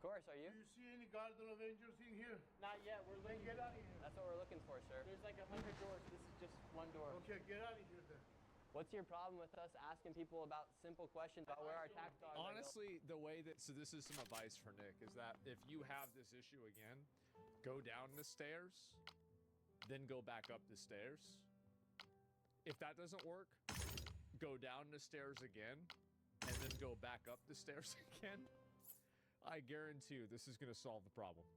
[SPEAKER 2] course, are you?
[SPEAKER 9] Do you see any Garden of Angels in here?
[SPEAKER 10] Not yet. We're
[SPEAKER 9] Then
[SPEAKER 10] looking.
[SPEAKER 9] get out of here.
[SPEAKER 2] That's what we're looking for, sir.
[SPEAKER 10] There's like 100 doors. This is just one door.
[SPEAKER 9] Okay, get out of here then.
[SPEAKER 2] What's your problem with us asking people about simple questions about where our tax dollars are going?
[SPEAKER 1] Honestly, the way that, so this is some advice for Nick, is that if you have this issue again, go down the stairs, then go back up the stairs. If that doesn't work, go down the stairs again, and then go back up the stairs again. I guarantee you this is going to solve the problem.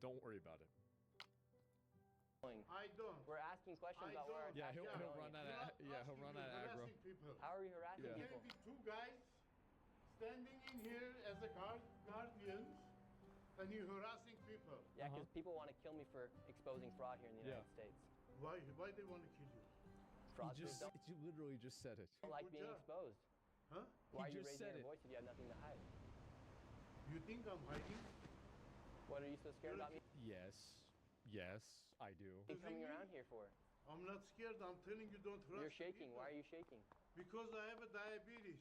[SPEAKER 1] Don't worry about it.
[SPEAKER 9] I don't.
[SPEAKER 2] We're asking questions about where our
[SPEAKER 1] Yeah,
[SPEAKER 2] tax
[SPEAKER 1] he'll
[SPEAKER 2] dollars are
[SPEAKER 1] run
[SPEAKER 2] going.
[SPEAKER 1] out of he'll run out of aggro.
[SPEAKER 9] People.
[SPEAKER 2] How are we harassing
[SPEAKER 1] Yeah.
[SPEAKER 2] people?
[SPEAKER 9] Maybe two guys standing in here as a guardians, and you're harassing people.
[SPEAKER 2] Yeah, because people want to kill me for exposing fraud here in the United States.
[SPEAKER 9] Why they want to kill you?
[SPEAKER 2] Fraudsters don't
[SPEAKER 1] You literally just said it.
[SPEAKER 2] like
[SPEAKER 9] Good
[SPEAKER 2] being
[SPEAKER 9] job.
[SPEAKER 2] exposed.
[SPEAKER 9] Huh?
[SPEAKER 2] Why are you
[SPEAKER 1] just
[SPEAKER 2] raising
[SPEAKER 1] said
[SPEAKER 2] your
[SPEAKER 1] it.
[SPEAKER 2] voice if you have nothing to hide?
[SPEAKER 9] You think I'm hiding?
[SPEAKER 2] What, are you so scared about me?
[SPEAKER 1] Yes. Yes, I do.
[SPEAKER 2] What are you coming around here for?
[SPEAKER 9] I'm not scared. I'm telling you, don't harass
[SPEAKER 2] You're shaking.
[SPEAKER 9] people.
[SPEAKER 2] Why are you shaking?
[SPEAKER 9] Because I have a diabetes.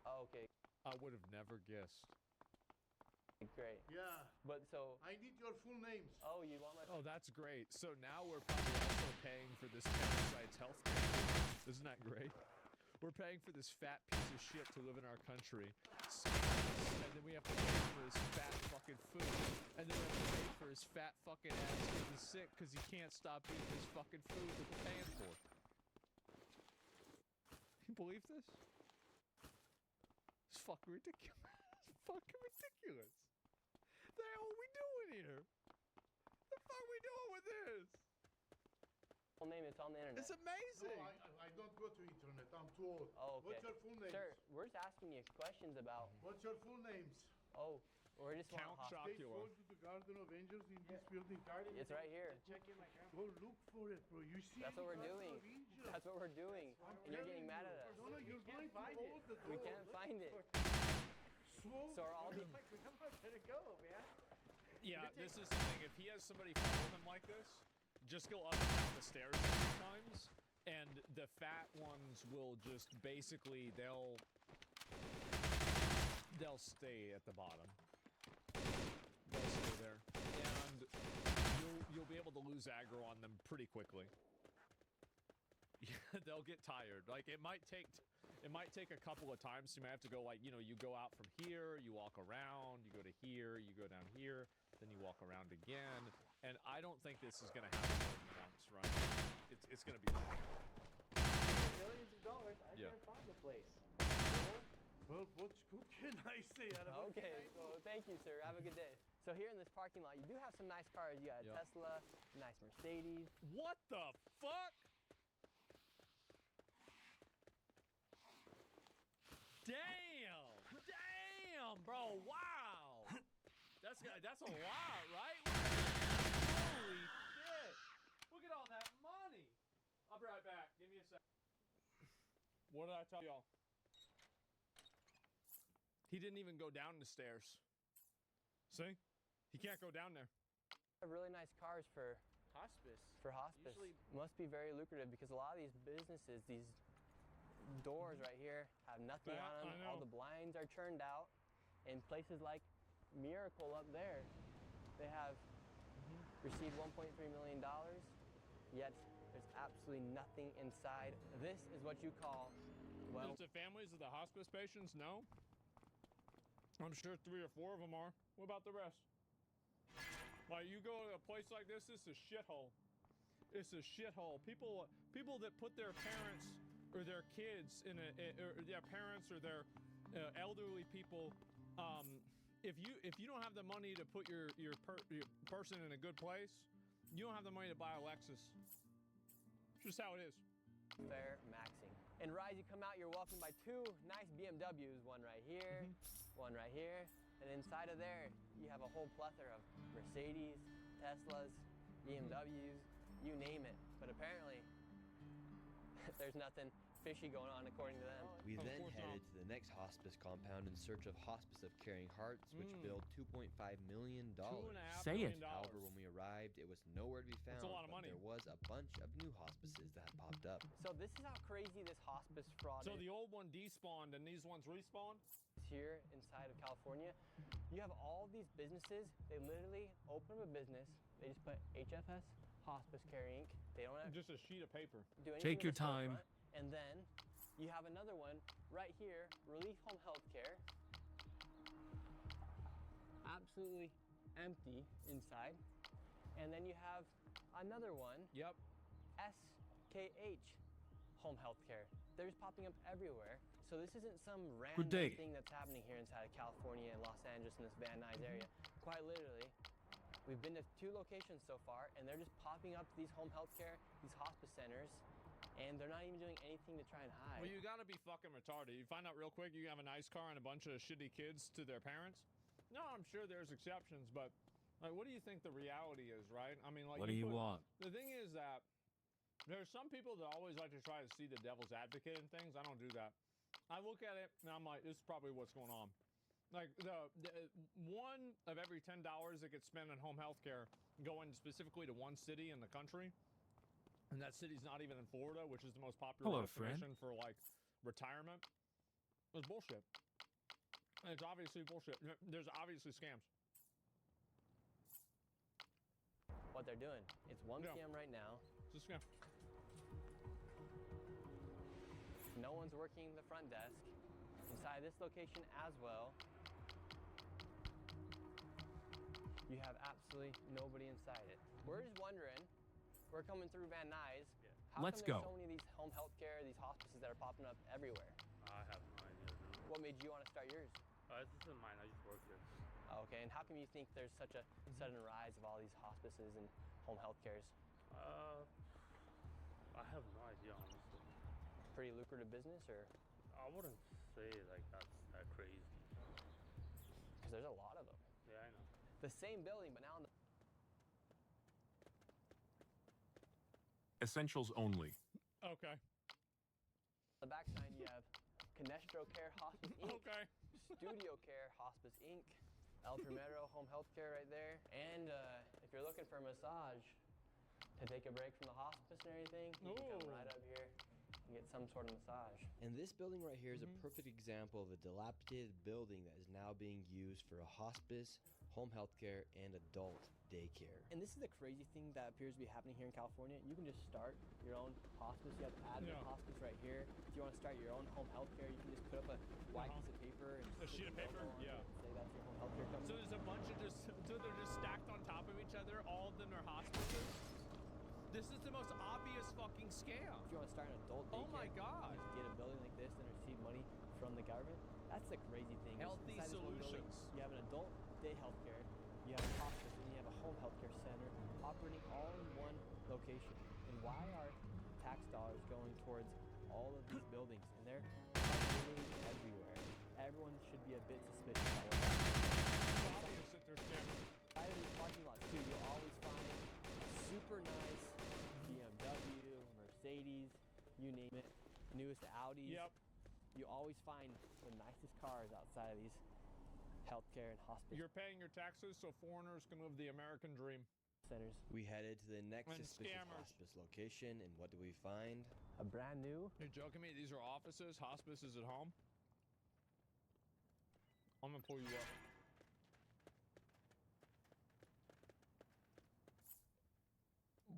[SPEAKER 2] Oh, okay.
[SPEAKER 1] I would have never guessed.
[SPEAKER 2] Great.
[SPEAKER 9] Yeah.
[SPEAKER 2] But so,
[SPEAKER 9] I need your full names.
[SPEAKER 2] oh, you want my...
[SPEAKER 1] Oh, that's great. So now we're probably also paying for this parasite's health care. Isn't that great? We're paying for this fat piece of shit to live in our country. And then we have to pay for his fat fucking food. And then we have to pay for his fat fucking ass because he's sick because he can't stop eating his fucking food that we're paying for. Can you believe this? It's fucking ridiculous. It's fucking ridiculous. The hell are we doing here? The fuck are we doing with this?
[SPEAKER 2] Full name, it's on the internet.
[SPEAKER 1] It's amazing.
[SPEAKER 9] No, I don't go to internet. I'm too old.
[SPEAKER 2] Oh, okay.
[SPEAKER 9] What's your full name?
[SPEAKER 2] Sir, we're just asking you questions about...
[SPEAKER 9] What's your full names?
[SPEAKER 2] Oh, we're just
[SPEAKER 1] Count
[SPEAKER 2] want
[SPEAKER 9] They
[SPEAKER 1] Chocula.
[SPEAKER 9] sold you the Garden of Angels in this building.
[SPEAKER 2] It's right here.
[SPEAKER 10] Check in my camera.
[SPEAKER 9] Go look for it, bro. You see
[SPEAKER 2] That's what we're
[SPEAKER 9] Garden
[SPEAKER 2] doing.
[SPEAKER 9] of Angels.
[SPEAKER 2] That's what we're doing.
[SPEAKER 9] I'm
[SPEAKER 2] And you're getting
[SPEAKER 9] telling
[SPEAKER 2] mad
[SPEAKER 9] you.
[SPEAKER 2] at us.
[SPEAKER 9] No, you're going to
[SPEAKER 10] find it.
[SPEAKER 9] hold the door.
[SPEAKER 2] We can't find it.
[SPEAKER 9] So
[SPEAKER 2] So are all the...
[SPEAKER 10] Like, I'm not gonna go, man.
[SPEAKER 1] Yeah, this is the thing. If he has somebody follow him like this, just go up and down the stairs a few times, and the fat ones will just basically they'll stay at the bottom. They'll stay there, and you'll be able to lose aggro on them pretty quickly. They'll get tired. Like it might take a couple of times. You might have to go like, you go out from here, you walk around, you go to here, you go down here, then you walk around again. And I don't think this is gonna happen more than once, right? It's gonna be like
[SPEAKER 10] Millions of dollars. I
[SPEAKER 1] Yeah.
[SPEAKER 10] can't find the place.
[SPEAKER 9] Well, what can I say?
[SPEAKER 2] Okay, well, thank you, sir. Have a good day. So here in this parking lot, you do have some nice cars. You got a
[SPEAKER 1] Yep.
[SPEAKER 2] Tesla, a nice Mercedes.
[SPEAKER 1] what the fuck? Damn, bro! Wow, that's a lot, right? Holy shit! Look at all that money. I'll be right back. Give me a sec. What did I tell y'all? He didn't even go down the stairs. See? He can't go down there.
[SPEAKER 2] Have really nice cars for
[SPEAKER 10] Hospice.
[SPEAKER 2] hospice.
[SPEAKER 10] Usually-
[SPEAKER 2] Must be very lucrative because a lot of these businesses, these doors right here have nothing
[SPEAKER 1] Yeah,
[SPEAKER 2] on them.
[SPEAKER 1] I
[SPEAKER 2] All
[SPEAKER 1] know.
[SPEAKER 2] the blinds are turned out. In places like Miracle up there, they have received $1.3 million, yet there's absolutely nothing inside. This is what you call, well,
[SPEAKER 1] Does the families of the hospice patients know? I'm sure 3 or 4 of them are. What about the rest? Like you go to a place like this, it's a shithole. It's a shithole. People that put their parents or their kids in or their parents or their elderly people. If you don't have the money to put your person in a good place, you don't have the money to buy a Lexus. It's just how it is.
[SPEAKER 2] fair maxing. And Rise, you come out, you're welcomed by 2 nice BMWs, one right here, one right here. And inside of there, you have a whole plethora of Mercedes, Teslas, BMWs, you name it. But apparently, there's nothing fishy going on according to them.
[SPEAKER 4] We
[SPEAKER 1] Of
[SPEAKER 4] then
[SPEAKER 1] course
[SPEAKER 4] headed
[SPEAKER 1] not.
[SPEAKER 4] to the next hospice compound in search of Hospice of Caring Hearts, which billed $2.5 million.
[SPEAKER 1] $2.5
[SPEAKER 11] Say it.
[SPEAKER 1] million.
[SPEAKER 4] However, when we arrived, it was nowhere to be found.
[SPEAKER 1] That's a lot of
[SPEAKER 4] but
[SPEAKER 1] money.
[SPEAKER 4] There was a bunch of new hospices that had popped up.
[SPEAKER 2] So this is how crazy this hospice fraud
[SPEAKER 1] So
[SPEAKER 2] is.
[SPEAKER 1] the old one despawned and these ones respawned?
[SPEAKER 2] here inside of California, you have all these businesses. They literally open up a business. They just put HFS Hospice Care Inc. They don't have
[SPEAKER 1] just a sheet of paper.
[SPEAKER 2] Do anything
[SPEAKER 11] Take your
[SPEAKER 2] with the
[SPEAKER 11] time.
[SPEAKER 2] storefront. And then you have another one right here, Relief Home Healthcare. Absolutely empty inside. And then you have another one.
[SPEAKER 1] Yep.
[SPEAKER 2] SKH Home Healthcare. They're just popping up everywhere. So this isn't some
[SPEAKER 11] Good day.
[SPEAKER 2] random thing that's happening here inside of California and Los Angeles in this Van Nuys area. Quite literally, we've been to 2 locations so far, and they're just popping up these home healthcare, these hospice centers, and they're not even doing anything to try and hide.
[SPEAKER 1] Well, you gotta be fucking retarded. You find out real quick you have a nice car and a bunch of shitty kids to their parents. No, I'm sure there's exceptions, but like, what do you think the reality is, right? I mean, like,
[SPEAKER 11] What do you want?
[SPEAKER 1] The thing is that there's some people that always like to try to see the devil's advocate in things. I don't do that. I look at it and I'm like, this is probably what's going on. Like the one of every $10 that gets spent on home health care going specifically to one city in the country, and that city's not even in Florida, which is the most popular destination for like retirement, is bullshit. And it's obviously bullshit. There's obviously scams.
[SPEAKER 2] What they're doing. It's 1 p.m. right now.
[SPEAKER 1] It's a scam.
[SPEAKER 2] No one's working the front desk. Inside this location as well, you have absolutely nobody inside it. We're just wondering, we're coming through Van Nuys. How
[SPEAKER 11] Let's
[SPEAKER 2] come there's
[SPEAKER 11] go.
[SPEAKER 2] so many of these home health care, these hospices that are popping up everywhere?
[SPEAKER 12] I have no idea.
[SPEAKER 2] What made you want to start yours?
[SPEAKER 12] This isn't mine. I just work here.
[SPEAKER 2] Okay, and how come you think there's such a sudden rise of all these hospices and home health cares?
[SPEAKER 12] I have no idea, honestly.
[SPEAKER 2] Pretty lucrative business, or?
[SPEAKER 12] I wouldn't say like that's that crazy.
[SPEAKER 2] Because there's a lot of them.
[SPEAKER 12] Yeah, I know.
[SPEAKER 2] The same building, but now on the
[SPEAKER 11] Essentials only.
[SPEAKER 1] Okay.
[SPEAKER 2] the backside, you have Canestro Care Hospice Inc.
[SPEAKER 1] Okay.
[SPEAKER 2] Studio Care Hospice Inc. El Primero Home Health Care right there. And if you're looking for a massage to take a break from the hospice and everything, you can come right up here and get some sort of massage.
[SPEAKER 4] And this building right here is a perfect example of a dilapidated building that is now being used for a hospice, home health care, and adult daycare.
[SPEAKER 2] And this is the crazy thing that appears to be happening here in California. You can just start your own hospice. You have Advent Hospice right here. If you want to start your own home health care, you can just put up a white piece of paper and
[SPEAKER 1] a sheet of paper. Yeah.
[SPEAKER 2] Say that's your home health care company.
[SPEAKER 1] So there's a bunch of they're just stacked on top of each other. All of them are hospices. This is the most obvious fucking scam.
[SPEAKER 2] If you want to start an adult daycare,
[SPEAKER 1] oh my god,
[SPEAKER 2] you just get a building like this and receive money from the government. That's the crazy thing.
[SPEAKER 1] Healthy
[SPEAKER 2] Inside this one building,
[SPEAKER 1] solutions.
[SPEAKER 2] you have an adult day health care, you have a hospice, and you have a home health care center operating all in one location. And why are tax dollars going towards all of these buildings? And they're operating everywhere. Everyone should be a bit suspicious about what's happening.
[SPEAKER 1] It's obvious that they're scamming.
[SPEAKER 2] Inside of these parking lots too, you'll always find a super nice BMW, Mercedes, you name it, newest Audis.
[SPEAKER 1] Yep.
[SPEAKER 2] You always find the nicest cars outside of these healthcare and hospice
[SPEAKER 1] You're paying your taxes so foreigners can live the American dream.
[SPEAKER 2] centers.
[SPEAKER 4] We headed to the next
[SPEAKER 1] And
[SPEAKER 4] suspicious
[SPEAKER 1] scammers.
[SPEAKER 4] hospice location, and what do we find?
[SPEAKER 2] A brand new.
[SPEAKER 1] You're joking me? These are offices, hospices at home? I'm gonna pull you up.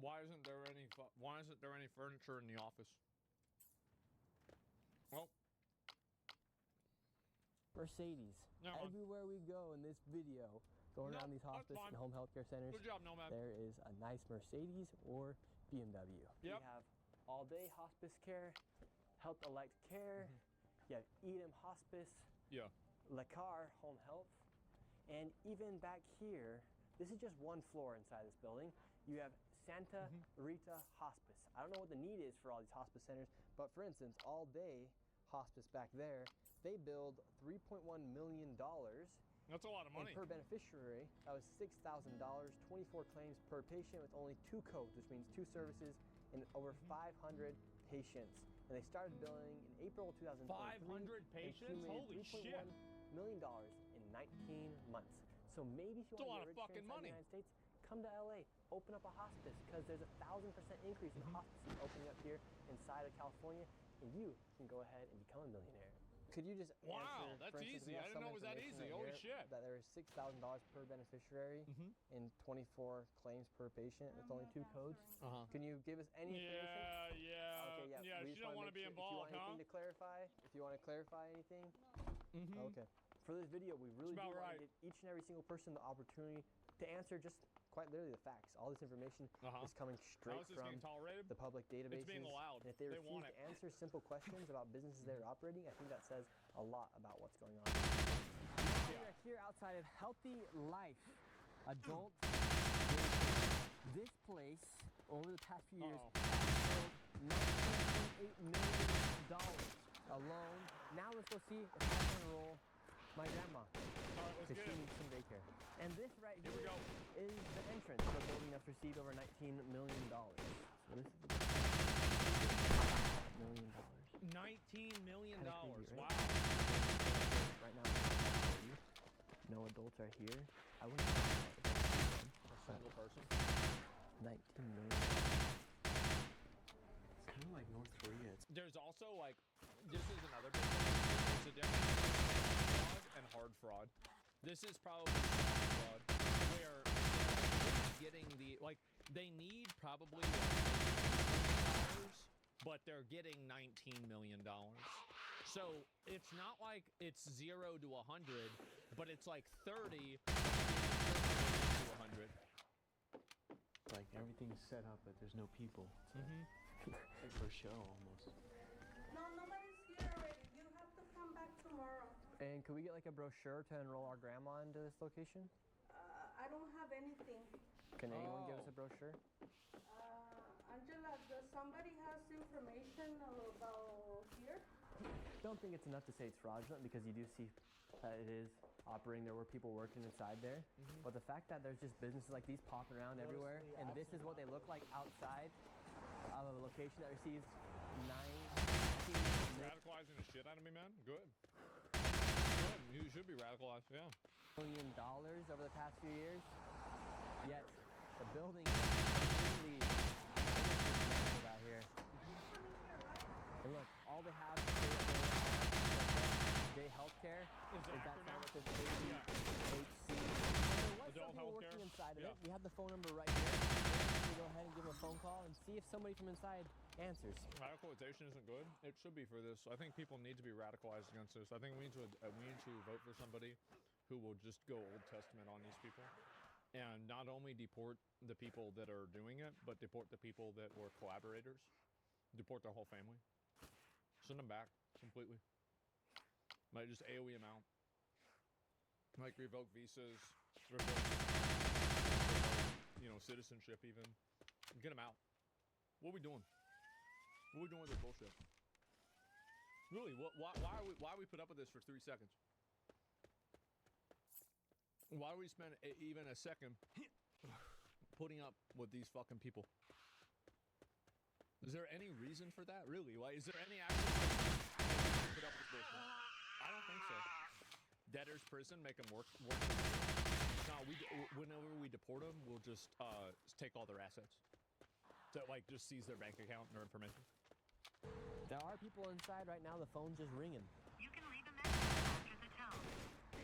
[SPEAKER 1] Why isn't there any furniture in the office? Well,
[SPEAKER 2] Mercedes.
[SPEAKER 1] Never mind.
[SPEAKER 2] Everywhere we go in this video, going
[SPEAKER 1] No,
[SPEAKER 2] around these
[SPEAKER 1] that's
[SPEAKER 2] hospice
[SPEAKER 1] fine.
[SPEAKER 2] and home healthcare centers,
[SPEAKER 1] good job, Nomad.
[SPEAKER 2] there is a nice Mercedes or BMW.
[SPEAKER 1] Yep.
[SPEAKER 2] We have all-day hospice care, Health Elect Care, you have Edom Hospice,
[SPEAKER 1] Yeah.
[SPEAKER 2] Lacar Home Health, and even back here, this is just one floor inside this building. You have Santa Rita Hospice. I don't know what the need is for all these hospice centers, but for instance, All Day Hospice back there, they billed $3.1 million.
[SPEAKER 1] That's a lot of money.
[SPEAKER 2] And per beneficiary, that was $6,000, 24 claims per patient with only 2 codes, which means 2 services and over 500 patients. And they started billing in April 2023.
[SPEAKER 1] 500 patients? Holy shit.
[SPEAKER 2] $3.1 million in 19 months. So maybe if you
[SPEAKER 1] That's a
[SPEAKER 2] want
[SPEAKER 1] lot
[SPEAKER 2] to
[SPEAKER 1] of
[SPEAKER 2] get rich here
[SPEAKER 1] fucking
[SPEAKER 2] inside
[SPEAKER 1] money.
[SPEAKER 2] the United States, come to LA, open up a hospice, because there's a 1,000% increase in hospices opening up here inside of California, and you can go ahead and become a millionaire. Could you just
[SPEAKER 1] Wow,
[SPEAKER 2] answer,
[SPEAKER 1] that's
[SPEAKER 2] for instance,
[SPEAKER 1] easy.
[SPEAKER 2] we
[SPEAKER 1] I
[SPEAKER 2] have
[SPEAKER 1] didn't
[SPEAKER 2] some
[SPEAKER 1] know it was that
[SPEAKER 2] information
[SPEAKER 1] easy.
[SPEAKER 2] right
[SPEAKER 1] Holy
[SPEAKER 2] here
[SPEAKER 1] shit.
[SPEAKER 2] That there is $6,000 per beneficiary and 24 claims per patient with only 2 codes. Can you give us any information? Okay,
[SPEAKER 1] Yeah,
[SPEAKER 2] we
[SPEAKER 1] she
[SPEAKER 2] just
[SPEAKER 1] don't
[SPEAKER 2] wanna
[SPEAKER 1] want to be
[SPEAKER 2] make sure-
[SPEAKER 1] involved,
[SPEAKER 2] If you want
[SPEAKER 1] huh?
[SPEAKER 2] anything to clarify, if you want to clarify anything.
[SPEAKER 1] Mm-hmm.
[SPEAKER 2] Okay. For this video, we really do
[SPEAKER 1] about
[SPEAKER 2] want
[SPEAKER 1] right.
[SPEAKER 2] to give each and every single person the opportunity to answer just quite literally the facts. All this information is coming straight
[SPEAKER 1] How is this
[SPEAKER 2] from
[SPEAKER 1] getting tolerated?
[SPEAKER 2] the public databases.
[SPEAKER 1] It's being allowed.
[SPEAKER 2] And if they
[SPEAKER 1] They
[SPEAKER 2] refuse
[SPEAKER 1] want
[SPEAKER 2] to
[SPEAKER 1] it.
[SPEAKER 2] answer simple questions about businesses they're operating, I think that says a lot about what's going on. We are here outside of Healthy Life Adult Daycare. This place, over the past few years, has sold $19.8 million alone. Now let's go see if I can enroll my grandma. Because she needs some daycare. And this right here is the entrance to a building that's received over $19 million. So this is the $19 million.
[SPEAKER 1] $19 million.
[SPEAKER 2] Kinda crazy,
[SPEAKER 1] Wow.
[SPEAKER 2] Right now, no adults are here. I wouldn't say
[SPEAKER 1] A single person.
[SPEAKER 2] 19 million.
[SPEAKER 10] It's kind of like North Korea.
[SPEAKER 1] There's also like, this is another big thing. There's a difference between fraud and hard fraud. This is probably soft fraud, where they're getting the, like, they need probably $1 but they're getting $19 million. So it's not like it's 0 to 100, but it's like 30 to 100.
[SPEAKER 10] Like everything's set up, but there's no people. Like for show almost.
[SPEAKER 5] No, nobody's here already. You have to come back tomorrow.
[SPEAKER 2] And could we get like a brochure to enroll our grandma into this location?
[SPEAKER 5] I don't have anything.
[SPEAKER 2] Can anyone give us a brochure?
[SPEAKER 5] Angela, does somebody has information about here?
[SPEAKER 2] Don't think it's enough to say it's fraudulent because you do see that it is operating. There were people working inside there. But the fact that there's just businesses like these popping around everywhere, and this is what they look like outside of a location that receives
[SPEAKER 1] Radicalizing the shit out of me, man. Good. Good. You should be radicalized, yeah.
[SPEAKER 2] $1 million over the past few years. Yet the building is completely out here. And look, all they have to say Day Healthcare is that sound with this HC. And there was somebody working inside of it. We have the phone number right here. We go ahead and give them a phone call and see if somebody from inside answers.
[SPEAKER 1] Radicalization isn't good. It should be for this. I think people need to be radicalized against this. I think we need to vote for somebody who will just go Old Testament on these people. And not only deport the people that are doing it, but deport the people that were collaborators. Deport their whole family. Send them back completely. Like just AOE them out. Like revoke visas, revoke, citizenship even. Get them out. What are we doing? What are we doing with this bullshit? Really, why are we put up with this for 3 seconds? Why do we spend even a second putting up with these fucking people? Is there any reason for that? Really? Like, is there any actual reason to put up with this bullshit? I don't think so. Debtor's prison, make them work. No, whenever we deport them, we'll just take all their assets. So, like, just seize their bank account and their information.
[SPEAKER 2] There are people inside right now. The phone's just ringing.
[SPEAKER 11] You can leave a message after the tone.
[SPEAKER 2] There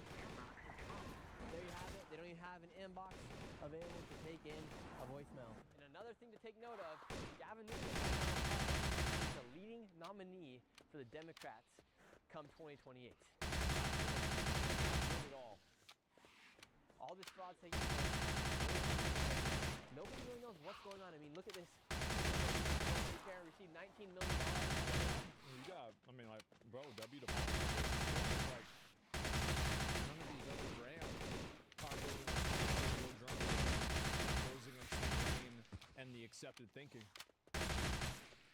[SPEAKER 2] you have it. They don't even have an inbox available to take in a voicemail. And another thing to take note of, Gavin Newsom is the leading nominee for the Democrats come 2028. All this fraud taking place. Nobody really knows what's going on. I mean, look at this. You can receive $19 million.
[SPEAKER 1] You got, bro, W to like, none of these other brands are goes against the grain and the accepted thinking.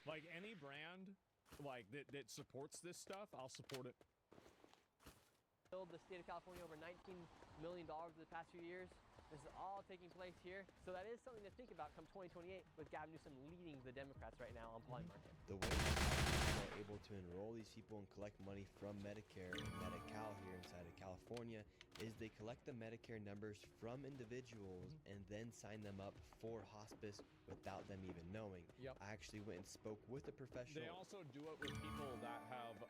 [SPEAKER 1] Like any brand, like that supports this stuff, I'll support it.
[SPEAKER 2] Build the state of California over $19 million over the past few years. This is all taking place here. So that is something to think about come 2028 with Gavin Newsom leading the Democrats right now on Poly Market.
[SPEAKER 4] The way people are able to enroll these people and collect money from Medicare and Medi-Cal here inside of California is they collect the Medicare numbers from individuals and then sign them up for hospice without them even knowing. I actually went and spoke with a professional.
[SPEAKER 1] They also do it with people that have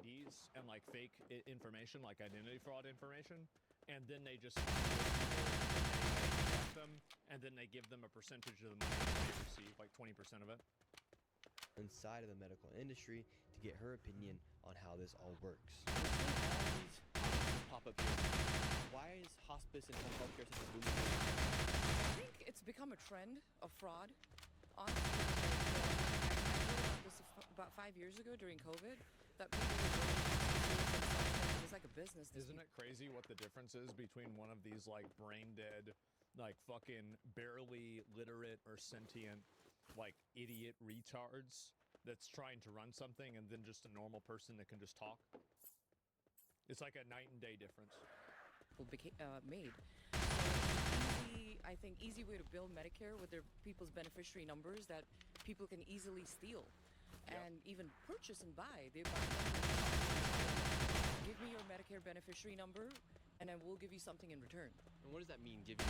[SPEAKER 1] IDs and like fake information, like identity fraud information, and then they just them, and then they give them a percentage of the money that they receive, like 20% of it.
[SPEAKER 4] Inside of the medical industry to get her opinion on how this all works.
[SPEAKER 2] All these pop up here. Why is hospice and home healthcare such a booming?
[SPEAKER 13] I think it's become a trend of fraud. Honestly, I heard about this about 5 years ago during COVID. That people it was like a business.
[SPEAKER 1] Isn't it crazy what the difference is between one of these like brain dead, like fucking barely literate or sentient, like idiot retards that's trying to run something, and then just a normal person that can just talk? It's like a night and day difference.
[SPEAKER 13] Made. I think easy way to build Medicare with their people's beneficiary numbers that people can easily steal and even purchase and buy. They buy give me your Medicare beneficiary number and then we'll give you something in return.
[SPEAKER 2] And what does that mean, give you?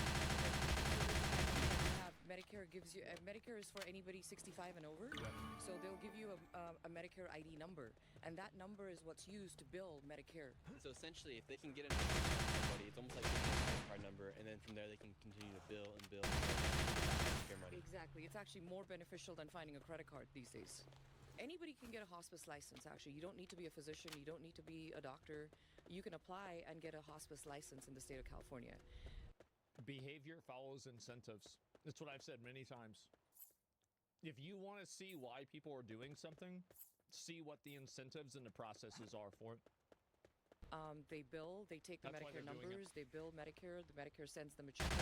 [SPEAKER 13] Medicare gives you Medicare is for anybody 65 and over. So they'll give you a Medicare ID number, and that number is what's used to bill Medicare.
[SPEAKER 2] So essentially, if they can get in touch with somebody, it's almost like a credit card number, and then from there they can continue to bill and bill Medicare money.
[SPEAKER 13] Exactly. It's actually more beneficial than finding a credit card these days. Anybody can get a hospice license, actually. You don't need to be a physician. You don't need to be a doctor. You can apply and get a hospice license in the state of California.
[SPEAKER 1] Behavior follows incentives. That's what I've said many times. If you want to see why people are doing something, see what the incentives and the processes are for it.
[SPEAKER 13] They bill, they take the
[SPEAKER 1] That's
[SPEAKER 13] Medicare numbers, they bill Medicare, the Medicare sends them a check.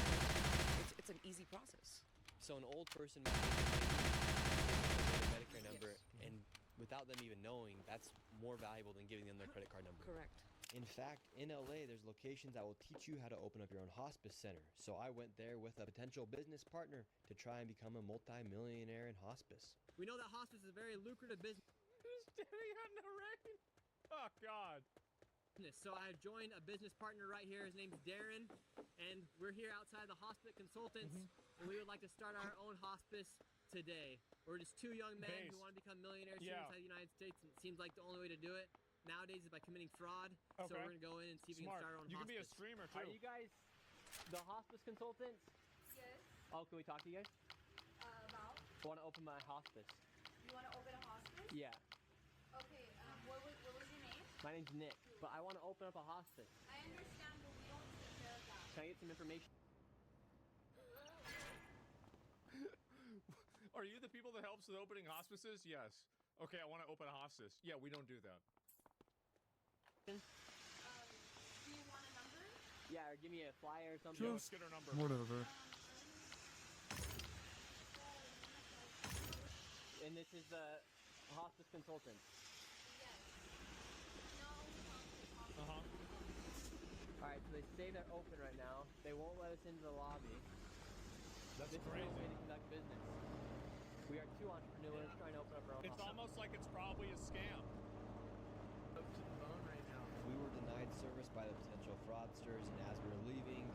[SPEAKER 13] It's an easy process.
[SPEAKER 2] So an old person might get a Medicare number, and without them even knowing, that's more valuable than giving them their credit card number.
[SPEAKER 13] Correct.
[SPEAKER 4] In fact, in LA, there's locations that will teach you how to open up your own hospice center. So I went there with a potential business partner to try and become a multi-millionaire in hospice.
[SPEAKER 2] We know that hospice is a very lucrative business.
[SPEAKER 1] Who's standing on the rain? Oh, God.
[SPEAKER 2] So I have joined a business partner right here. His name's Darren, and we're here outside the Hospice Consultants, and we would like to start our own hospice today. We're just two young men who want to become millionaires here inside the United States, and it seems like the only way to do it nowadays is by committing fraud. So we're going to go in and see if we can start our own hospice.
[SPEAKER 1] You can be a streamer, too.
[SPEAKER 2] Are you guys the hospice consultants?
[SPEAKER 14] Yes.
[SPEAKER 2] Oh, can we talk to you guys?
[SPEAKER 14] About?
[SPEAKER 2] I want to open my hospice.
[SPEAKER 14] You want to open a hospice?
[SPEAKER 2] Yeah.
[SPEAKER 14] Okay, what was your name?
[SPEAKER 2] My name's Nick, but I want to open up a hospice.
[SPEAKER 14] I understand, but we don't take care of that.
[SPEAKER 2] Can I get some information?
[SPEAKER 1] Are you the people that helps with opening hospices? Yes. Okay, I want to open a hospice. Yeah, we don't do that.
[SPEAKER 14] Do you want a number?
[SPEAKER 2] Yeah, or give me a flyer or something.
[SPEAKER 1] Yeah, let's get our number.
[SPEAKER 15] Whatever.
[SPEAKER 2] And this is the hospice consultant.
[SPEAKER 14] Yes. No,
[SPEAKER 1] Uh-huh.
[SPEAKER 2] Alright, so they say they're open right now. They won't let us into the lobby.
[SPEAKER 1] That's
[SPEAKER 2] this
[SPEAKER 1] crazy.
[SPEAKER 2] is no way to conduct business. We are two entrepreneurs trying to open up our own
[SPEAKER 1] It's
[SPEAKER 2] hospice.
[SPEAKER 1] almost like it's probably a scam.
[SPEAKER 10] Up to the bone right now.
[SPEAKER 4] We were denied service by the potential fraudsters, and as we were leaving,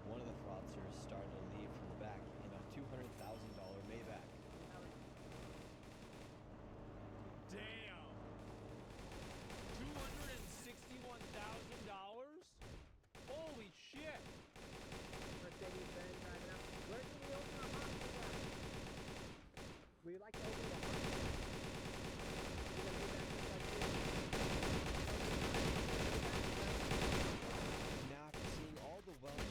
[SPEAKER 4] one of the fraudsters started to leave from the back in a $200,000 Maybach.
[SPEAKER 1] Damn. $261,000? Holy shit.
[SPEAKER 2] Mercedes-Benz driving up. Where can we open a hospice at? We'd like to open a hospice.
[SPEAKER 4] Now, after seeing all the wealth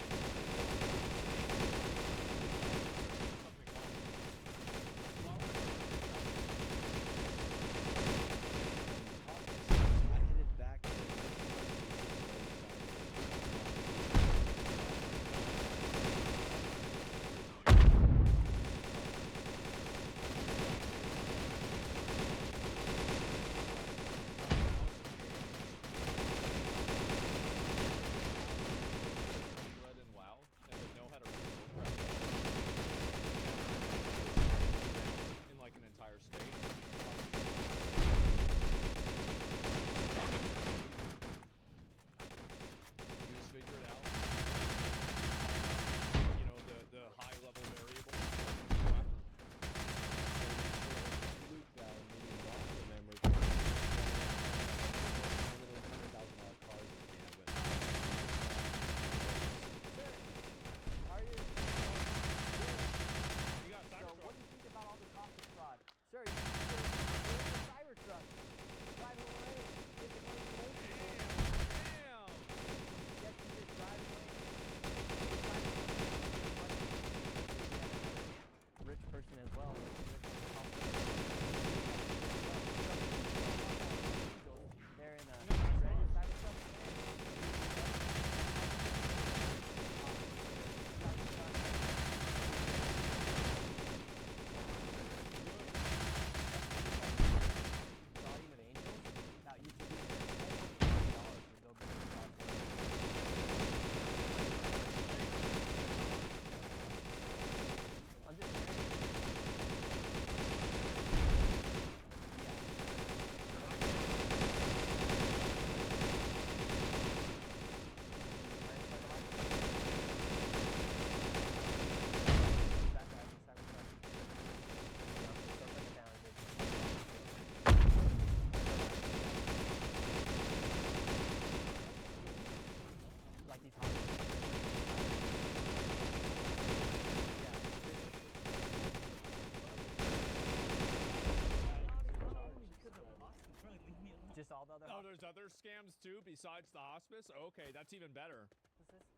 [SPEAKER 1] Oh, there's other scams too besides the hospice? Okay, that's even better.
[SPEAKER 2] What's this?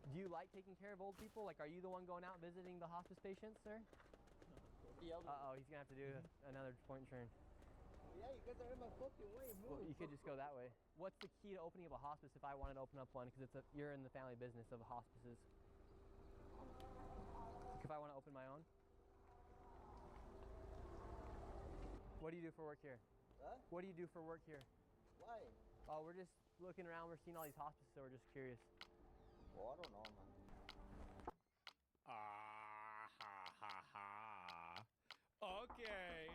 [SPEAKER 2] Do you like taking care of old people? Like, are you the one going out visiting the hospice patients, sir? Uh-oh, he's gonna have to do another point turn.
[SPEAKER 15] Yeah, you guys are in my fucking way. Move.
[SPEAKER 2] Well, you could just go that way. What's the key to opening up a hospice if I wanted to open up one? Because you're in the family business of hospices. If I want to open my own. What do you do for work here?
[SPEAKER 15] Huh?
[SPEAKER 2] What do you do for work here?
[SPEAKER 15] Why?
[SPEAKER 2] Oh, we're just looking around. We're seeing all these hospices, so we're just curious.
[SPEAKER 15] Well, I don't know, man.
[SPEAKER 1] Ah, ha, ha, ha. Okay.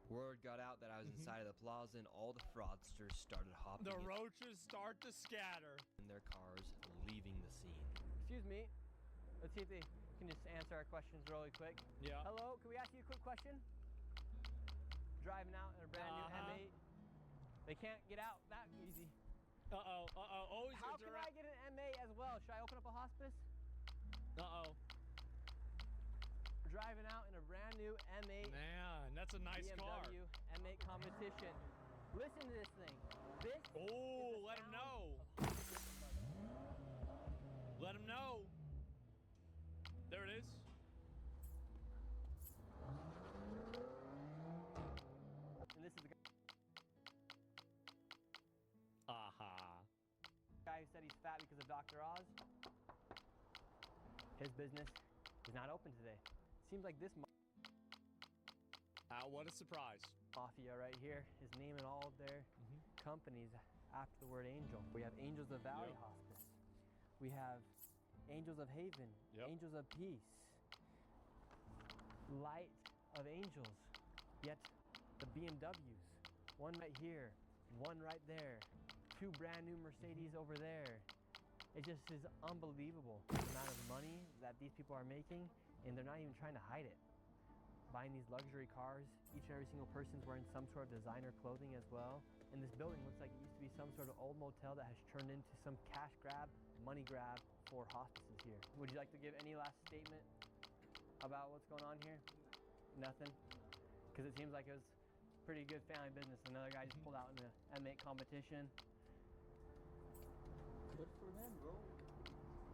[SPEAKER 4] Word got out that I was inside of the plaza and all the fraudsters started hopping
[SPEAKER 1] The roaches start to scatter.
[SPEAKER 4] in their cars, leaving the scene.
[SPEAKER 2] Excuse me. Let's see if they can just answer our questions really quick.
[SPEAKER 1] Yeah.
[SPEAKER 2] Hello, can we ask you a quick question? Driving out in a brand new M8. They can't get out that easy.
[SPEAKER 1] Uh-oh, uh-oh. Always
[SPEAKER 2] How can I get an M8 as well? Should I open up a hospice?
[SPEAKER 1] Uh-oh.
[SPEAKER 2] Driving out in a brand new M8.
[SPEAKER 1] Man, that's a nice car.
[SPEAKER 2] BMW M8 competition. Listen to this thing. This
[SPEAKER 1] Oh, let him know. Let him know. There it is.
[SPEAKER 2] And this is the guy who said he's fat because of Dr. Oz. His business is not open today. Seems like this
[SPEAKER 1] what a surprise.
[SPEAKER 2] Mafia right here is naming all of their companies after the word angel. We have Angels of Valley Hospice. We have Angels of Haven. Angels of Peace. Light of Angels. Yet the BMWs. One right here. One right there. Two brand new Mercedes over there. It just is unbelievable the amount of money that these people are making, and they're not even trying to hide it. Buying these luxury cars, each and every single person's wearing some sort of designer clothing as well. And this building looks like it used to be some sort of old motel that has turned into some cash grab, money grab for hospices here. Would you like to give any last statement about what's going on here? Nothing? Because it seems like it was pretty good family business. Another guy just pulled out in the M8 competition.
[SPEAKER 15] Good for them, bro.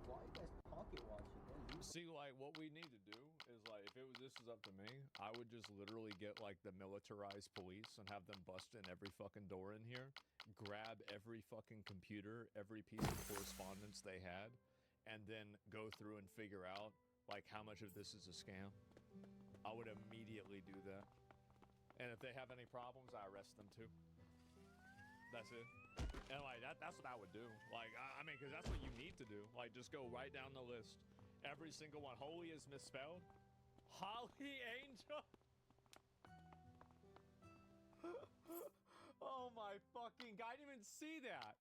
[SPEAKER 15] Why are you guys pocket watching?
[SPEAKER 1] See, like, what we need to do is, like, if this was up to me, I would just literally get, like, the militarized police and have them bust in every fucking door in here, grab every fucking computer, every piece of correspondence they had, and then go through and figure out, like, how much of this is a scam. I would immediately do that. And if they have any problems, I arrest them too. That's it. And, like, that's what I would do. Like, I mean, because that's what you need to do. Like, just go right down the list. Every single one. Holy is misspelled. Holly Angel. Oh my fucking God, I didn't even see that.